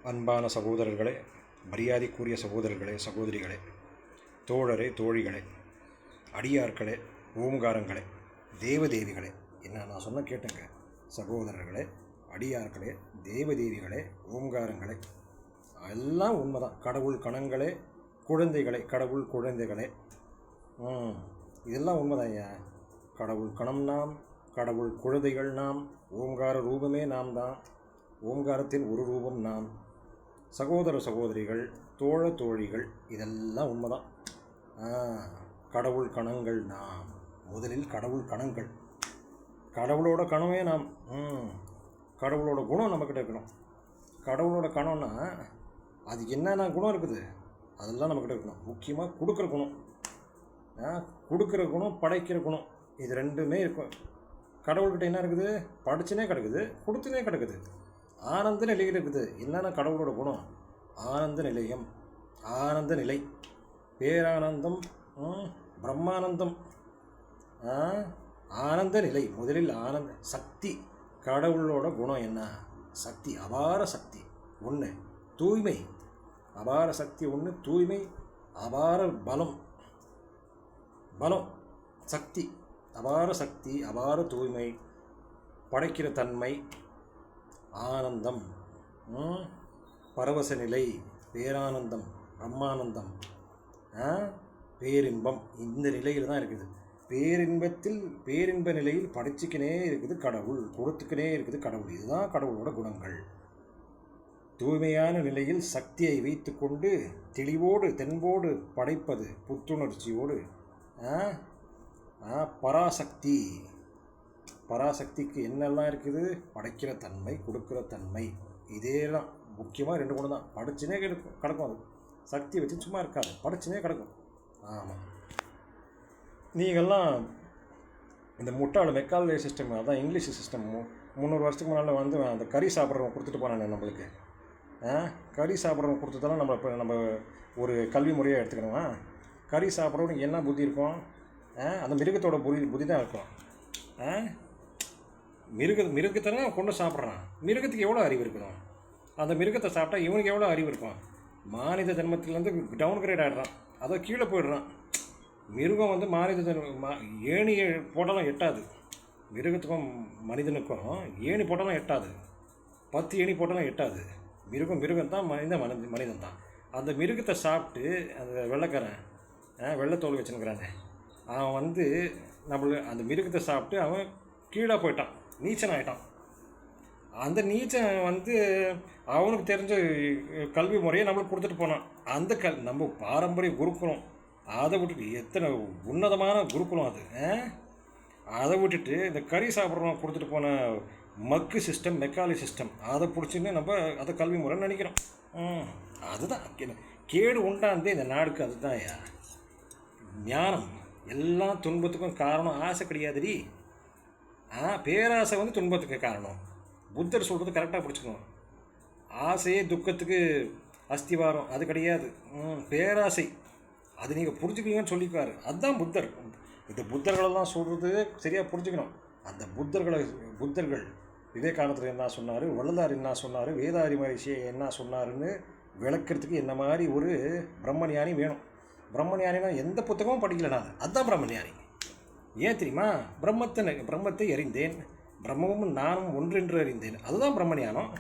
அன்பான சகோதரர்களே, மரியாதைக்குரிய சகோதரர்களே, சகோதரிகளே, தோழரே, தோழிகளே, அடியார்களே, ஓம்காரங்களே, தேவதேவிகளே, என்ன நான் சொன்ன கேட்டுங்க. சகோதரர்களே, அடியார்களே, தேவதேவிகளே, ஓம்காரங்களே, எல்லாம் உண்மைதான். கடவுள் கணங்களே, குழந்தைகளே, கடவுள் குழந்தைகளே, இதெல்லாம் உண்மைதான் ஐயா. கடவுள் கணம் நாம், கடவுள் குழந்தைகள் நாம், ஓம்கார ரூபமே நாம் தான், ஓம்காரத்தின் ஒரு ரூபம் நாம். சகோதர சகோதரிகள், தோழ தோழிகள், இதெல்லாம் உண்மைதான். கடவுள் கணங்கள் நாம். முதலில் கடவுள் கணங்கள், கடவுளோட கணமே நாம். கடவுளோட குணம் நம்மக்கிட்ட இருக்கணும். கடவுளோட கணம்னா அது என்னென்ன குணம் இருக்குது அதெல்லாம் நம்மக்கிட்ட இருக்கணும். முக்கியமாக கொடுக்குற குணம், கொடுக்குற குணம், படைக்கிற குணம், இது ரெண்டுமே இருக்கும். கடவுள்கிட்ட என்ன இருக்குது? படிச்சுனே கிடக்குது, கொடுத்துனே கிடக்குது, ஆனந்த நிலையில் இருக்குது. என்னென்ன கடவுளோட குணம்? ஆனந்த நிலையம், ஆனந்த நிலை, பேரானந்தம், பிரம்மானந்தம், ஆனந்த நிலை. முதலில் ஆனந்த சக்தி. கடவுளோட குணம் என்ன? சக்தி, அபார சக்தி ஒன்று, தூய்மை, அபார சக்தி ஒன்று, தூய்மை, அபார பலம், பலம், சக்தி, அபார சக்தி, அபார தூய்மை, படைக்கிற தன்மை, ஆனந்தம், பரவச நிலை, பேரானந்தம், பிரம்மானந்தம், பேரின்பம். இந்த நிலையில் தான் இருக்குது. பேரின்பத்தில், பேரின்ப நிலையில் படைச்சிக்கினே இருக்குது கடவுள், கொடுத்துக்கினே இருக்குது கடவுள். இதுதான் கடவுளோட குணங்கள். தூய்மையான நிலையில் சக்தியை வைத்து கொண்டு தெளிவோடு தென்போடு படைப்பது, புத்துணர்ச்சியோடு. பராசக்தி, பராசக்திக்கு என்னெல்லாம் இருக்குது? படைக்கிற தன்மை, கொடுக்குற தன்மை. இதே தான் முக்கியமாக ரெண்டு குணம் தான். படிச்சுனே கிடக்கும் அது. சக்தி வச்சு சும்மா இருக்காது, படிச்சுனே கிடக்கும். ஆமாம், நீங்கள்லாம் இந்த முட்டாள் மெக்காலே சிஸ்டம், அதான் இங்கிலீஷ் சிஸ்டம். 300 வருஷத்துக்கு முன்னால் வந்து அந்த கறி சாப்பிட்றவங்க கொடுத்துட்டு போனானே நம்மளுக்கு. கறி சாப்பிட்றவங்க கொடுத்ததெல்லாம் நம்ம ஒரு கல்வி முறையாக எடுத்துக்கணுமா? கறி சாப்பிட்றவனுக்கு என்ன புத்தி இருக்கும்? அந்த மிருகத்தோட புத்தி தான் இருக்கும். மிருகத்தெல்லாம் கொண்டு சாப்பிட்றான். மிருகத்துக்கு எவ்வளோ அறிவு இருக்கணும்? அந்த மிருகத்தை சாப்பிட்டா இவனுக்கு எவ்வளோ அறிவு இருக்கும்? மானித ஜென்மத்திலேருந்து டவுன் கிரேட் ஆகிடுறான், அதை கீழே போயிடுறான். மிருகம் வந்து மானித ஏணியை போட்டாலும் எட்டாது. மிருகத்துக்கும் மனிதனுக்கும் ஏணி போட்டாலும் எட்டாது, 10 ஏணி போட்டாலும் எட்டாது. மிருகம் தான், மனிதன் தான். அந்த மிருகத்தை சாப்பிட்டு அந்த வெள்ளைக்காரன், வெள்ளைத்தோல் வச்சுருக்கிறானே, அவன் வந்து அந்த மிருகத்தை சாப்பிட்டு அவன் கீழே போயிட்டான், நீச்சன் ஆகிட்டான். அந்த நீச்சன் வந்து அவனுக்கு தெரிஞ்ச கல்வி முறையை நம்மளுக்கு கொடுத்துட்டு போனான். அந்த நம்ம பாரம்பரிய குருகுலம், அதை விட்டுட்டு, எத்தனை உன்னதமான குருகுலம் அது, அதை விட்டுட்டு இந்த கறி சாப்பிட்றவங்க கொடுத்துட்டு போன மக்கு சிஸ்டம், மெக்காலி சிஸ்டம், அதை பிடிச்சின்னு நம்ம அதை கல்வி முறைன்னு நினைக்கிறோம். அதுதான் கேடு உண்டாந்தே இந்த நாடுக்கு. அதுதான் ஞானம். எல்லா துன்பத்துக்கும் காரணம் ஆசை கிடையாதுடி. பேராசை வந்து துன்பத்துக்கு காரணம். புத்தர் சொல்கிறது கரெக்டாக பிடிச்சிக்கணும். ஆசையே துக்கத்துக்கு அஸ்திவாரம், அது கிடையாது. பேராசை, அது நீங்கள் புரிஞ்சுக்கீங்கன்னு சொல்லிக்குவார். அதுதான் புத்தர். இந்த புத்தர்களெல்லாம் சொல்கிறது சரியாக புரிஞ்சுக்கணும். அந்த புத்தர்கள் விவேகானந்தர் என்ன சொன்னார், வள்ளலார் என்ன சொன்னார், வேதாரி மகரிஷி என்ன சொன்னாருன்னு விளக்கிறதுக்கு என்ன மாதிரி ஒரு பிரம்மஞானி வேணும். பிரம்மஞானினா எந்த புத்தகமும் படிக்கல நான், அதுதான் பிரம்மஞானி. ஏன் தெரியுமா? பிரம்மத்தை அறிந்தேன், பிரம்மமும் நானும் ஒன்று என்று அறிந்தேன், அதுதான் பிரம்மஞானம்.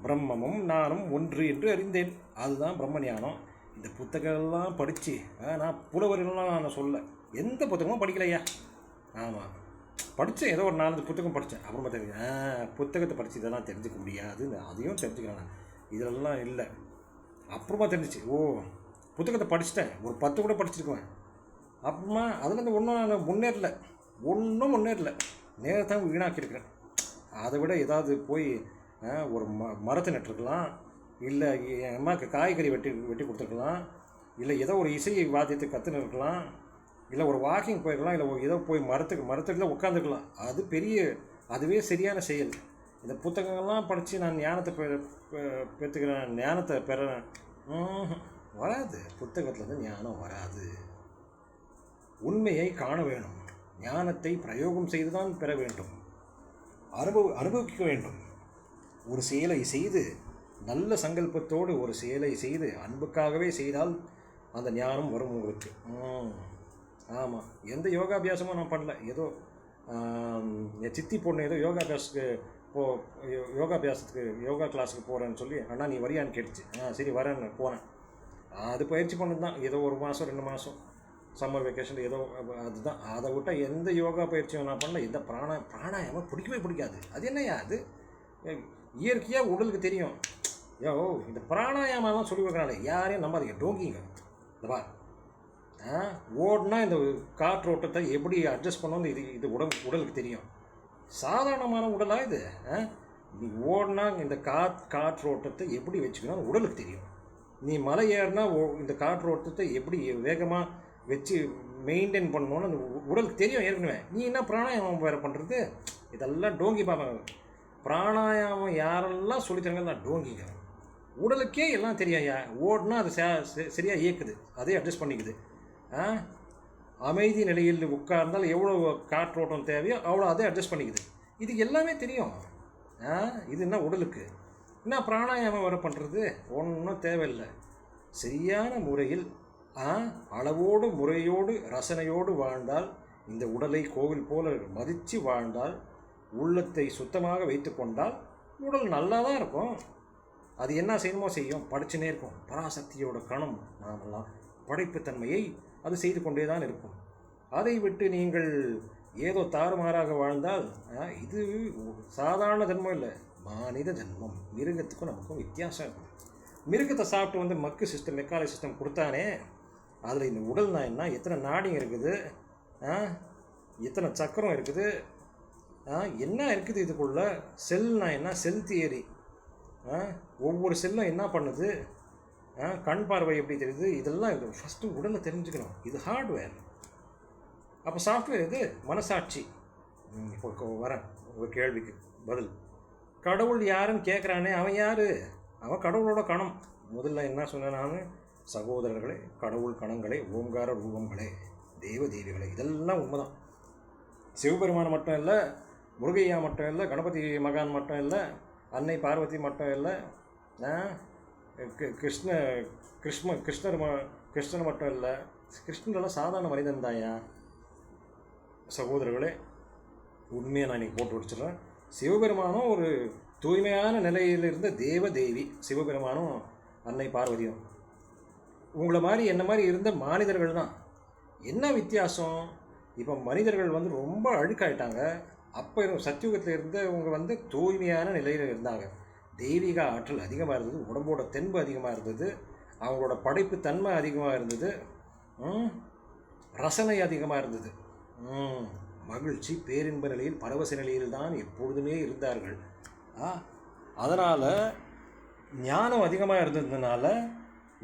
பிரம்மமும் நானும் ஒன்று என்று அறிந்தேன், அதுதான் பிரம்மஞானம். இந்த புத்தகம்லாம் படித்து நான் புலவர்கள்லாம் நான் சொல்ல, எந்த புத்தகமும் படிக்கலையா. ஆமாம், படித்தேன், ஏதோ ஒரு 4 புத்தகம் படித்தேன். அப்புறமா தெரிஞ்சு புத்தகத்தை படித்து இதெல்லாம் தெரிஞ்சுக்க முடியாது, அதையும் தெரிஞ்சுக்கிறேன் இதெல்லாம் இல்லை. அப்புறமா தெரிஞ்சிச்சு, புத்தகத்தை படிச்சுட்டேன், ஒரு 10 கூட படிச்சிருக்குவேன். அப்புறமா அதுலேருந்து ஒன்றும் நான் முன்னேறல, நேரத்தான் வீணாக்கியிருக்கிறேன். அதை விட ஏதாவது போய் ஒரு மரத்தை நட்டுருக்கலாம், இல்லை என் அம்மாவுக்கு காய்கறி வெட்டி கொடுத்துருக்கலாம், இல்லை ஏதோ ஒரு இசை வாத்தியத்தை கற்றுன்னு இருக்கலாம், இல்லை ஒரு வாக்கிங் போயிருக்கலாம், இல்லை ஏதோ போய் மரத்துக்குள்ள உட்காந்துருக்கலாம். அதுவே சரியான செயல். இந்த புத்தகங்கள்லாம் படித்து நான் ஞானத்தை பெற்றுக்கிறேன், ஞானத்தை பெறேன், வராது. புத்தகத்துலேருந்து ஞானம் வராது. உண்மையை காண வேணும், ஞானத்தை பிரயோகம் செய்துதான் பெற வேண்டும், அனுபவிக்க வேண்டும். ஒரு செயலை செய்து நல்ல சங்கல்பத்தோடு ஒரு செயலை செய்து அன்புக்காகவே செய்தால் அந்த ஞானம் வரும் உங்களுக்கு. ஆமாம், எந்த யோகாபியாசமும் நான் பண்ணல. ஏதோ என் சித்தி பொண்ணு ஏதோ யோகாபியாசத்துக்கு யோகாபியாசத்துக்கு யோகா கிளாஸுக்கு போகிறேன்னு சொல்லி, அண்ணா நீ வரியான்னு கேட்டுச்சு. சரி வரேன்னு போனேன். அது பயிற்சி பண்ணது தான். ஏதோ 1 மாதம் 2 மாதம் சம்மர் வெக்கேஷன் ஏதோ, அதுதான். அதை விட்டால் எந்த யோகா பயிற்சியும் நான் பண்ணல. எந்த பிராணாயாமம் பிடிக்கவே பிடிக்காது. அது என்னையா அது? இயற்கையாக உடலுக்கு தெரியும். இந்த பிராணாயாமெல்லாம் சொல்லி கொடுக்குறாங்க, யாரையும் நம்பாதீங்க, டோங்கிங்க. இந்த ஓடுனா இந்த காற்றோட்டத்தை எப்படி அட்ஜஸ்ட் பண்ணணும், இது உடலுக்கு தெரியும். சாதாரணமான உடலாக இது? நீ ஓடினா இந்த காற்றோட்டத்தை எப்படி வச்சுக்கணும் உடலுக்கு தெரியும். நீ மலை ஏறினா இந்த காற்றோட்டத்தை எப்படி வேகமாக வச்சு மெயின்டைன் பண்ணணும்னு அந்த உடலுக்கு தெரியும் ஏற்கனவே. நீ என்ன பிராணாயாமம் வேறு பண்ணுறது? இதெல்லாம் டோங்கி பார்ப்பாங்க. பிராணாயாமம் யாரெல்லாம் சொல்லித்தராங்க தான் டோங்கிங்க. உடலுக்கே எல்லாம் தெரியும். ஓடுனா அது சரியாக இயக்குது, அதே அட்ஜஸ்ட் பண்ணிக்குது. அமைதி நிலையில் உட்கார்ந்தால் எவ்வளோ காற்றோட்டம் தேவையோ அவ்வளோ அதே அட்ஜஸ்ட் பண்ணிக்குது. இது எல்லாமே தெரியும். இது என்ன உடலுக்கு என்ன பிராணாயாமம் வர பண்ணுறது? ஒன்றும் தேவையில்லை. சரியான முறையில் அளவோடு முறையோடு ரசனையோடு வாழ்ந்தால், இந்த உடலை கோவில் போல மதித்து வாழ்ந்தால், உள்ளத்தை சுத்தமாக வைத்து கொண்டால் உடல் நல்லா தான் இருக்கும். அது என்ன செய்யணுமோ செய்யும், படிச்சுனே இருக்கும். பராசக்தியோட கணம் நாமெல்லாம். படைப்புத்தன்மையை அது செய்து கொண்டே தான் இருக்கும். அதை விட்டு நீங்கள் ஏதோ தாறுமாறாக வாழ்ந்தால் இது சாதாரண ஜென்மம் இல்லை, மனித ஜென்மம். மிருகத்துக்கும் நமக்கும் வித்தியாசம் இருக்கும். மிருகத்தை சாப்பிட்டு மக்கு சிஸ்டம் மெக்காலை சிஸ்டம் கொடுத்தானே, அதில் இந்த உடல்னா என்ன, எத்தனை நாடிங்க இருக்குது, எத்தனை சக்கரம் இருக்குது, என்ன இருக்குது இதுக்குள்ள, செல்னா என்ன, செல் தியரி, ஒவ்வொரு செல்லும் என்ன பண்ணுது, கண் பார்வை எப்படி தெரியுது, இதெல்லாம் இது ஃபஸ்ட்டு உடலை தெரிஞ்சுக்கணும். இது ஹார்ட்வேர். அப்போ சாஃப்ட்வேர் இது மனசாட்சி. இப்போ வரேன் ஒரு கேள்விக்கு பதில். கடவுள் யாருன்னு கேட்குறானே, அவன் யார்? அவன் கடவுளோட கணம். முதல்ல என்ன சொன்னேன் நான்? சகோதரர்களே, கடவுள் கணங்களே, ஓங்கார ரூபங்களே, தெய்வ தேவிகளே, இதெல்லாம் உண்மைதான். சிவபெருமான் மட்டும் இல்லை, முருகையா மட்டும் இல்லை, கணபதி மகான் மட்டும் இல்லை, அன்னை பார்வதி மட்டும் இல்லை, கிருஷ்ணர் மட்டும் இல்லை. கிருஷ்ணரெல்லாம் சாதாரண மனிதன் தாயா. சகோதரர்களே, உண்மையை நான் இன்றைக்கி போட்டு வச்சுட்றேன். சிவபெருமானும் ஒரு தூய்மையான நிலையில் இருந்த தேவ தேவி. சிவபெருமானும் அன்னை பார்வதியும் உங்களை மாதிரி என்ன மாதிரி இருந்த மானிடர்கள் தான். என்ன வித்தியாசம்? இப்போ மனிதர்கள் ரொம்ப அழுக்காயிட்டாங்க. அப்போ சத்தியுகத்தில் இருந்தவங்க தூய்மையான நிலையில் இருந்தாங்க. தெய்வீக ஆற்றல் அதிகமாக இருந்தது, உடம்போட தென்பு அதிகமாக இருந்தது, அவங்களோட படைப்பு தன்மை அதிகமாக இருந்தது, ரசனை அதிகமாக இருந்தது, மகிழ்ச்சி பேரின்ப நிலையில் பரவச நிலையில் தான் எப்பொழுதுமே இருந்தார்கள். அதனால் ஞானம் அதிகமாக இருந்ததுனால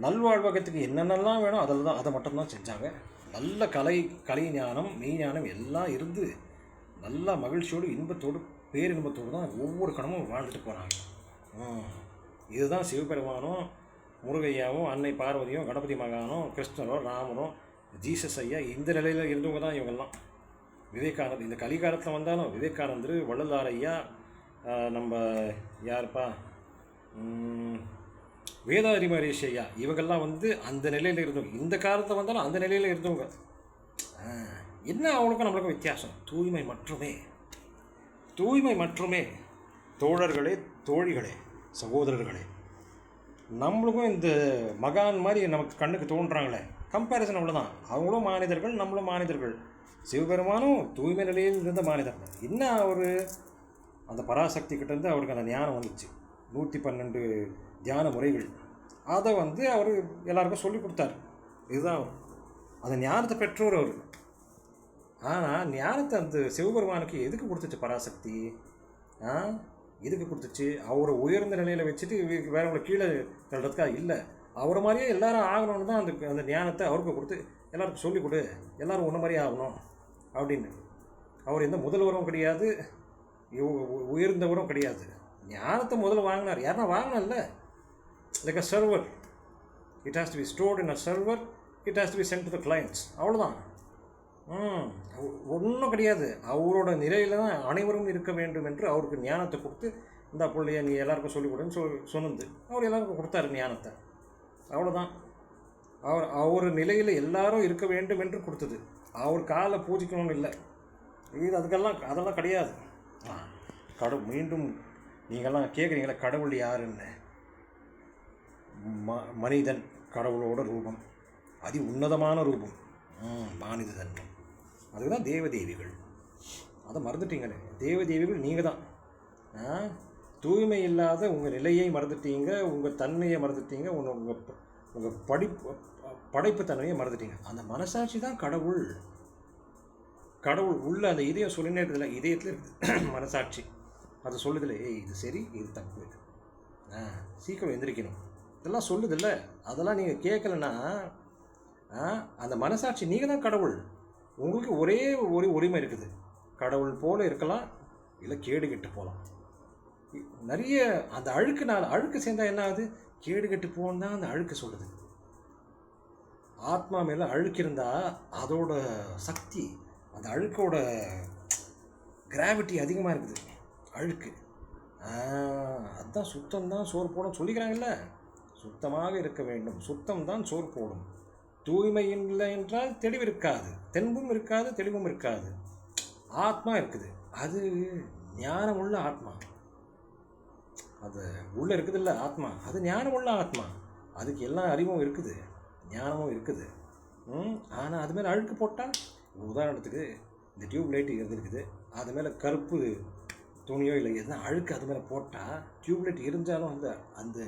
நல்வாழ்வகத்துக்கு என்னென்னலாம் வேணும் அதை மட்டும்தான் செஞ்சாங்க. நல்ல கலை ஞானம் மெய்ஞானம் எல்லாம் இருந்து நல்லா மகிழ்ச்சியோடு இன்பத்தோடு பேரின்பத்தோடு தான் ஒவ்வொரு கணமும் வாழ்ந்துட்டு போனாங்க. இதுதான் சிவபெருமானும் முருகையாவும் அன்னை பார்வதியும் கணபதி மகானும் கிருஷ்ணரும் ராமனும் ஜீசஸ் ஐயா, இந்த நிலையில் இருந்தவங்க தான் இவங்கெல்லாம். விவேகானந்தர் இந்த கலிகாலத்தில் வந்தாலும் விவேகானந்தர், வள்ளலார் ஐயா, நம்ம யாருப்பா வேதாரி மகரிஷி ஐயா, இவங்கெல்லாம் அந்த நிலையில் இருந்தவங்க. இந்த காலத்தில் வந்தாலும் அந்த நிலையில் இருந்தவங்க. என்ன அவங்களுக்கும் நம்மளுக்கும் வித்தியாசம்? தூய்மை மட்டுமே. தோழர்களே, தோழிகளே, சகோதரர்களே, நம்மளுக்கும் இந்த மகான் மாதிரி நமக்கு கண்ணுக்கு தோன்றாங்களே, கம்பேரிசன் அவ்வளோதான். அவங்களும் மானிதர்கள், நம்மளும் மானிதர்கள். சிவபெருமானும் தூய்மை நிலையில் இருந்த மானிதர்கள். என்ன அவர் அந்த பராசக்தி கிட்டேருந்து அவருக்கு அந்த ஞானம் வந்துச்சு. 112 தியான முறைகள், அதை அவர் எல்லாருக்கும் சொல்லி கொடுத்தார். இதுதான் அவர் அந்த ஞானத்தை பெற்றோர் அவர். ஆனால் ஞானத்தை அந்த சிவபெருமானுக்கு எதுக்கு கொடுத்துச்சு பராசக்தி? எதுக்கு கொடுத்துச்சு? அவரை உயர்ந்த நிலையில் வச்சுட்டு வேறவங்களை கீழே தள்ளுறதுக்காக இல்லை. அவரை மாதிரியே எல்லாரும் ஆகணும்னு தான் அந்த ஞானத்தை அவருக்கு கொடுத்து எல்லாருக்கும் சொல்லிக் கொடு, எல்லோரும் ஒன்று மாதிரியே ஆகணும் அப்படின்னு. அவர் எந்த முதல்வரும் கிடையாது, உயர்ந்தவரும் கிடையாது. ஞானத்தை முதல்ல வாங்கினார். யாருன்னா வாங்கினார்ல, like a server. It has to be stored in a server, it has to be sent to the clients. அவ்வளோதான். ஒன்றும் கிடையாது. அவரோட நிலையில் தான் அனைவரும் இருக்க வேண்டும் என்று அவருக்கு ஞானத்தை கொடுத்து இந்த பிள்ளைய நீ எல்லாருக்கும் சொல்லிக் கொடுன்னு சொன்னது அவர் எல்லாருக்கும் கொடுத்தாரு ஞானத்தை. அவ்வளோதான். அவர் நிலையில் எல்லாரும் இருக்க வேண்டும் என்று கொடுத்தது. அவர் காலை பூஜிக்கணும்னு இல்லை. இது அதெல்லாம் கிடையாது. மீண்டும் நீங்கள்லாம் கேட்குறீங்களா கடவுள் யாருன்னு? மனிதன் கடவுளோட ரூபம், அதி உன்னதமான ரூபம் மானித தன்மை. அதுதான் தேவதேவிகள். அதை மறந்துட்டீங்களே. தேவதேவிகள் நீங்கள் தான். தூய்மை இல்லாத உங்கள் நிலையை மறந்துட்டீங்க, உங்கள் தன்மையை மறந்துட்டீங்க, உங்கள் படைப்பு தன்மையை மறந்துட்டீங்க. அந்த மனசாட்சி தான் கடவுள். கடவுள் உள்ள அந்த இதயம் சொல்லினே இருக்குதுல்ல, இதயத்தில் இருக்குது மனசாட்சி. அது சொல்லுதில்ல, இது சரி, இது தப்பு, சீக்கிரம் எந்திரிக்கணும், இதெல்லாம் சொல்லுதில்ல. அதெல்லாம் நீங்கள் கேட்கலன்னா அந்த மனசாட்சி நீங்கள் தான் கடவுள். உங்களுக்கு ஒரே ஒரு உரிமை இருக்குது. கடவுள் போல இருக்கலாம், இல்லை கேடு கெட்டு போகலாம். நிறைய அந்த அழுக்கு சேர்ந்தால் என்ன ஆகுது? கேடு கெட்டு போகணும் தான் அந்த அழுக்கு சொல்லுது. ஆத்மா மேலே அழுக்கு இருந்தால் அதோட சக்தி, அந்த அழுக்கோட கிராவிட்டி அதிகமாக இருக்குது. அழுக்கு அதுதான் சுத்தம்தான் சோறு போடும் சொல்லிக்கிறாங்கல்ல. சுத்தமாக இருக்க வேண்டும், சுத்தம் தான் சோறு போடும். தூய்மை இல்லை என்றால் தெளிவு இருக்காது, தென்பும் இருக்காது, தெளிவும் இருக்காது. ஆத்மா இருக்குது, அது ஞானமுள்ள ஆத்மா. அது உள்ளே இருக்குது இல்லை ஆத்மா, அது ஞானமுள்ள ஆத்மா. அதுக்கு எல்லா அறிவும் இருக்குது, ஞானமும் இருக்குது. ஆனால் அது மேலே அழுக்கு போட்டால், உதாரணத்துக்கு இந்த டியூப் லைட் இருந்துருக்குது, அது மேலே கருப்பு துணியோ இல்லை எதுனா அழுக்கு அது மேலே போட்டால் டியூப் லைட் இருந்தாலும் அந்த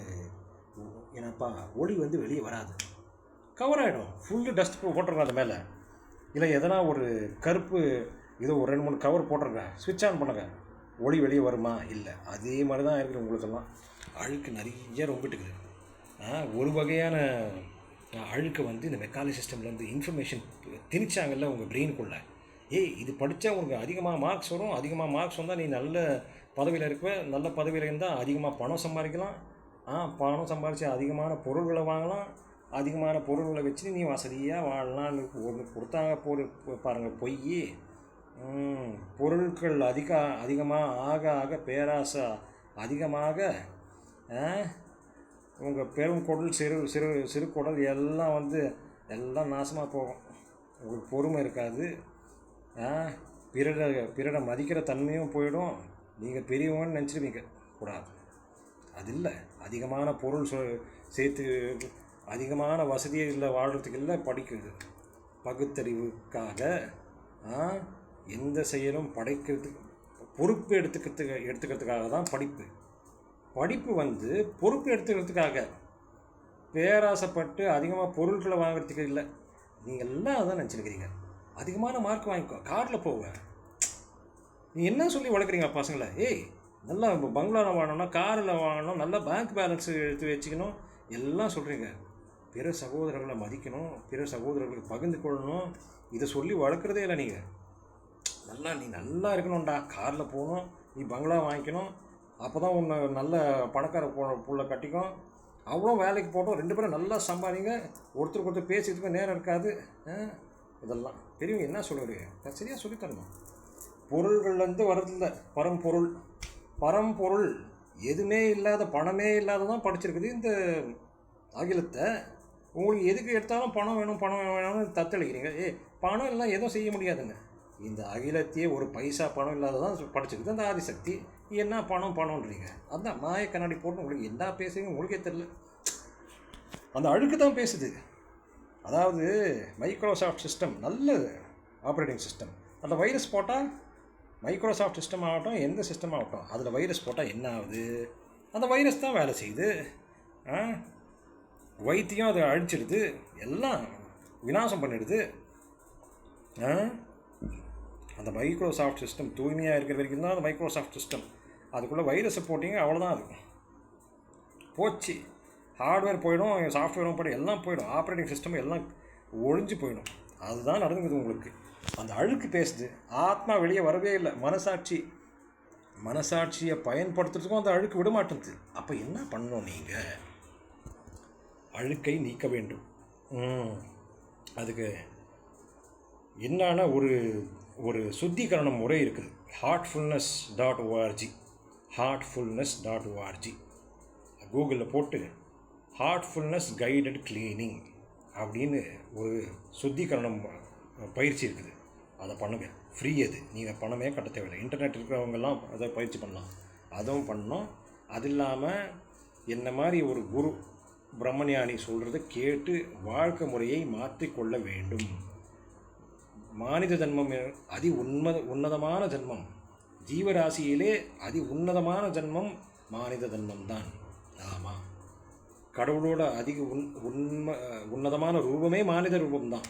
என்னப்பா ஒளி வெளியே வராது, கவர் ஆகிடும். ஃபுல்லு டஸ்ட் போட்டுருங்க அது மேலே. இல்லை எதனா ஒரு கருப்பு ஏதோ ஒரு 2-3 கவர் போட்டுருங்க, ஸ்விட்ச் ஆன் பண்ணுங்க, ஒளி வெளியே வருமா? இல்லை. அதே மாதிரி தான் இருக்குது உங்களுக்கெல்லாம். அழுக்கு நிறைய ரொம்பிட்டுக்குது. ஒரு வகையான அழுக்கு இந்த மெக்கானிக் சிஸ்டம்லேருந்து இன்ஃபர்மேஷன் திணிச்சாங்கல்ல உங்கள் பிரெயினுக்குள்ளே. இது படித்தா உங்களுக்கு அதிகமாக மார்க்ஸ் வரும், அதிகமாக மார்க்ஸ் வந்தால் நீ நல்ல பதவியில் இருப்ப, நல்ல பதவியில் இருந்தால் அதிகமாக பணம் சம்பாதிக்கலாம், பணம் சம்பாதிச்சு அதிகமான பொருள்களை வாங்கலாம், அதிகமான பொருள்களை வச்சு நீ வசதியாக வாழலாம்னு ஒன்று கொடுத்தாங்க. பாருங்கள் பொய். பொருட்கள் அதிகமாக ஆக பேராசை அதிகமாக உங்கள் பெரும் குடல் சிறு குடல் எல்லாம் எல்லாம் நாசமாக போகும். உங்களுக்கு பொறுமை இருக்காது, பிறரை மதிக்கிற தன்மையும் போயிடும். நீங்கள் பெரியவங்கன்னு நினச்சிருவீங்க, கூடாது. அது இல்லை. அதிகமான பொருள் சேர்த்து அதிகமான வசதியில் வாழ்கிறதுக்கு இல்லை படிக்கிறது. பகுத்தறிவுக்காக எந்த செயலும் படைக்கிறதுக்கு பொறுப்பு எடுத்துக்கிறதுக்காக தான் படிப்பு. பொறுப்பு எடுத்துக்கிறதுக்காக பேராசைப்பட்டு அதிகமாக பொருட்களை வாங்கிறதுக்கு இல்லை. நீங்கள் எல்லாம் அதான் நினச்சிருக்கிறீங்க. அதிகமான மார்க் வாங்கிக்கோ, காரில் போவேன். நீ என்ன சொல்லி வளர்க்குறீங்க பசங்களை? நல்லா பங்களாவில் வாங்கணும்னா, காரில் வாங்கணும், நல்லா பேங்க் பேலன்ஸ் எடுத்து வச்சுக்கணும், எல்லாம் சொல்கிறீங்க. பிற சகோதரர்களை மதிக்கணும், பிற சகோதரர்களுக்கு பகிர்ந்து கொள்ளணும், இதை சொல்லி வளர்க்குறதே இல்லை. நீ நல்லா இருக்கணும்டா, காரில் போகணும், நீ பங்களா வாங்கிக்கணும், அப்போ தான் உன்னை நல்ல பணக்கார புள்ள கட்டிக்கும், அவ்வளோ வேலைக்கு போட்டோம், 2 பேரும் நல்லா சம்பாதிங்க, ஒருத்தருக்கு ஒருத்தர் பேசிக்கிறதுக்கு நேரம் இருக்காது. இதெல்லாம் பெரியவங்க என்ன சொல்லுவீங்க? சரியாக சொல்லித்தரணும். பொருள்கள்லேருந்து வர்றதில்லை பரம்பொருள் எதுவுமே இல்லாத, பணமே இல்லாததான் படிச்சிருக்குது இந்த அகிலத்தை. உங்களுக்கு எதுக்கு எடுத்தாலும் பணம் வேணும்னு தத்தளிக்கிறீங்க. பணம் எல்லாம் எதுவும் செய்ய முடியாதுங்க. இந்த அகிலத்தையே ஒரு பைசா பணம் இல்லாததான் படிச்சிருக்குது அந்த ஆதிசக்தி. என்ன பணம்ன்றீங்க? அதுதான் மாய கண்ணாடி போட்டு உங்களுக்கு என்ன பேசுறீங்க உங்களுக்கே தெரியல. அந்த அழுக்கு தான் பேசுது. அதாவது மைக்ரோசாஃப்ட் சிஸ்டம் நல்ல ஆப்ரேட்டிங் சிஸ்டம். அந்த வைரஸ் போட்டால் மைக்ரோசாஃப்ட் சிஸ்டம் ஆகட்டும், எந்த சிஸ்டம் ஆகட்டும், அதில் வைரஸ் போட்டால் என்ன ஆகுது? அந்த வைரஸ் தான் வேலை செய்யுது. வைத்தியம் அதை அழிச்சிடுது, எல்லாம் விநாசம் பண்ணிடுது. அந்த மைக்ரோசாஃப்ட் சிஸ்டம் தூய்மையாக இருக்கிற வரைக்கும் தான் அந்த மைக்ரோசாஃப்ட் சிஸ்டம். அதுக்குள்ளே வைரஸை போட்டிங்க, அவ்வளோதான். அது போச்சு. ஹார்ட்வேர் போயிடும், சாஃப்ட்வேரும் போய்டும், எல்லாம் போயிடும். ஆப்ரேட்டிங் சிஸ்டம் எல்லாம் ஒழிஞ்சு போயிடும். அதுதான் நடந்துக்குது உங்களுக்கு. அந்த அழுக்கு பேசுது. ஆத்மா வெளியே வரவே இல்லை. மனசாட்சியை பயன்படுத்துறதுக்கும் அந்த அழுக்கு விட மாட்டேங்குது. அப்போ என்ன பண்ணணும்? நீங்கள் அழுக்கை நீக்க வேண்டும். அதுக்கு என்னான ஒரு சுத்திகரண முறை இருக்குது. heartfulness.org heartfulness.org. கூகுளில் போட்டு ஹார்ட்ஃபுல்னஸ் கைடட் கிளீனிங் அப்படின்னு ஒரு சுத்திகரணம் பயிற்சி இருக்குது. அதை பண்ணுங்கள். ஃப்ரீ. அது நீங்கள் பணமே கட்ட தேவையில்லை. இன்டர்நெட் இருக்கிறவங்கெல்லாம் அதை பயிற்சி பண்ணலாம். அதுவும் பண்ணோம். அது இல்லாமல் என்ன மாதிரி ஒரு குரு பிரம்மஞானி சொல்கிறத கேட்டு வாழ்க்கை முறையை மாற்றிக்கொள்ள வேண்டும். மானித ஜன்மம் உன்னதமான ஜன்மம். ஜீவராசியிலே உன்னதமான ஜன்மம் மானித ஜன்மம்தான். ஆமாம், கடவுளோட உன்னதமான ரூபமே மானித ரூபம்தான்.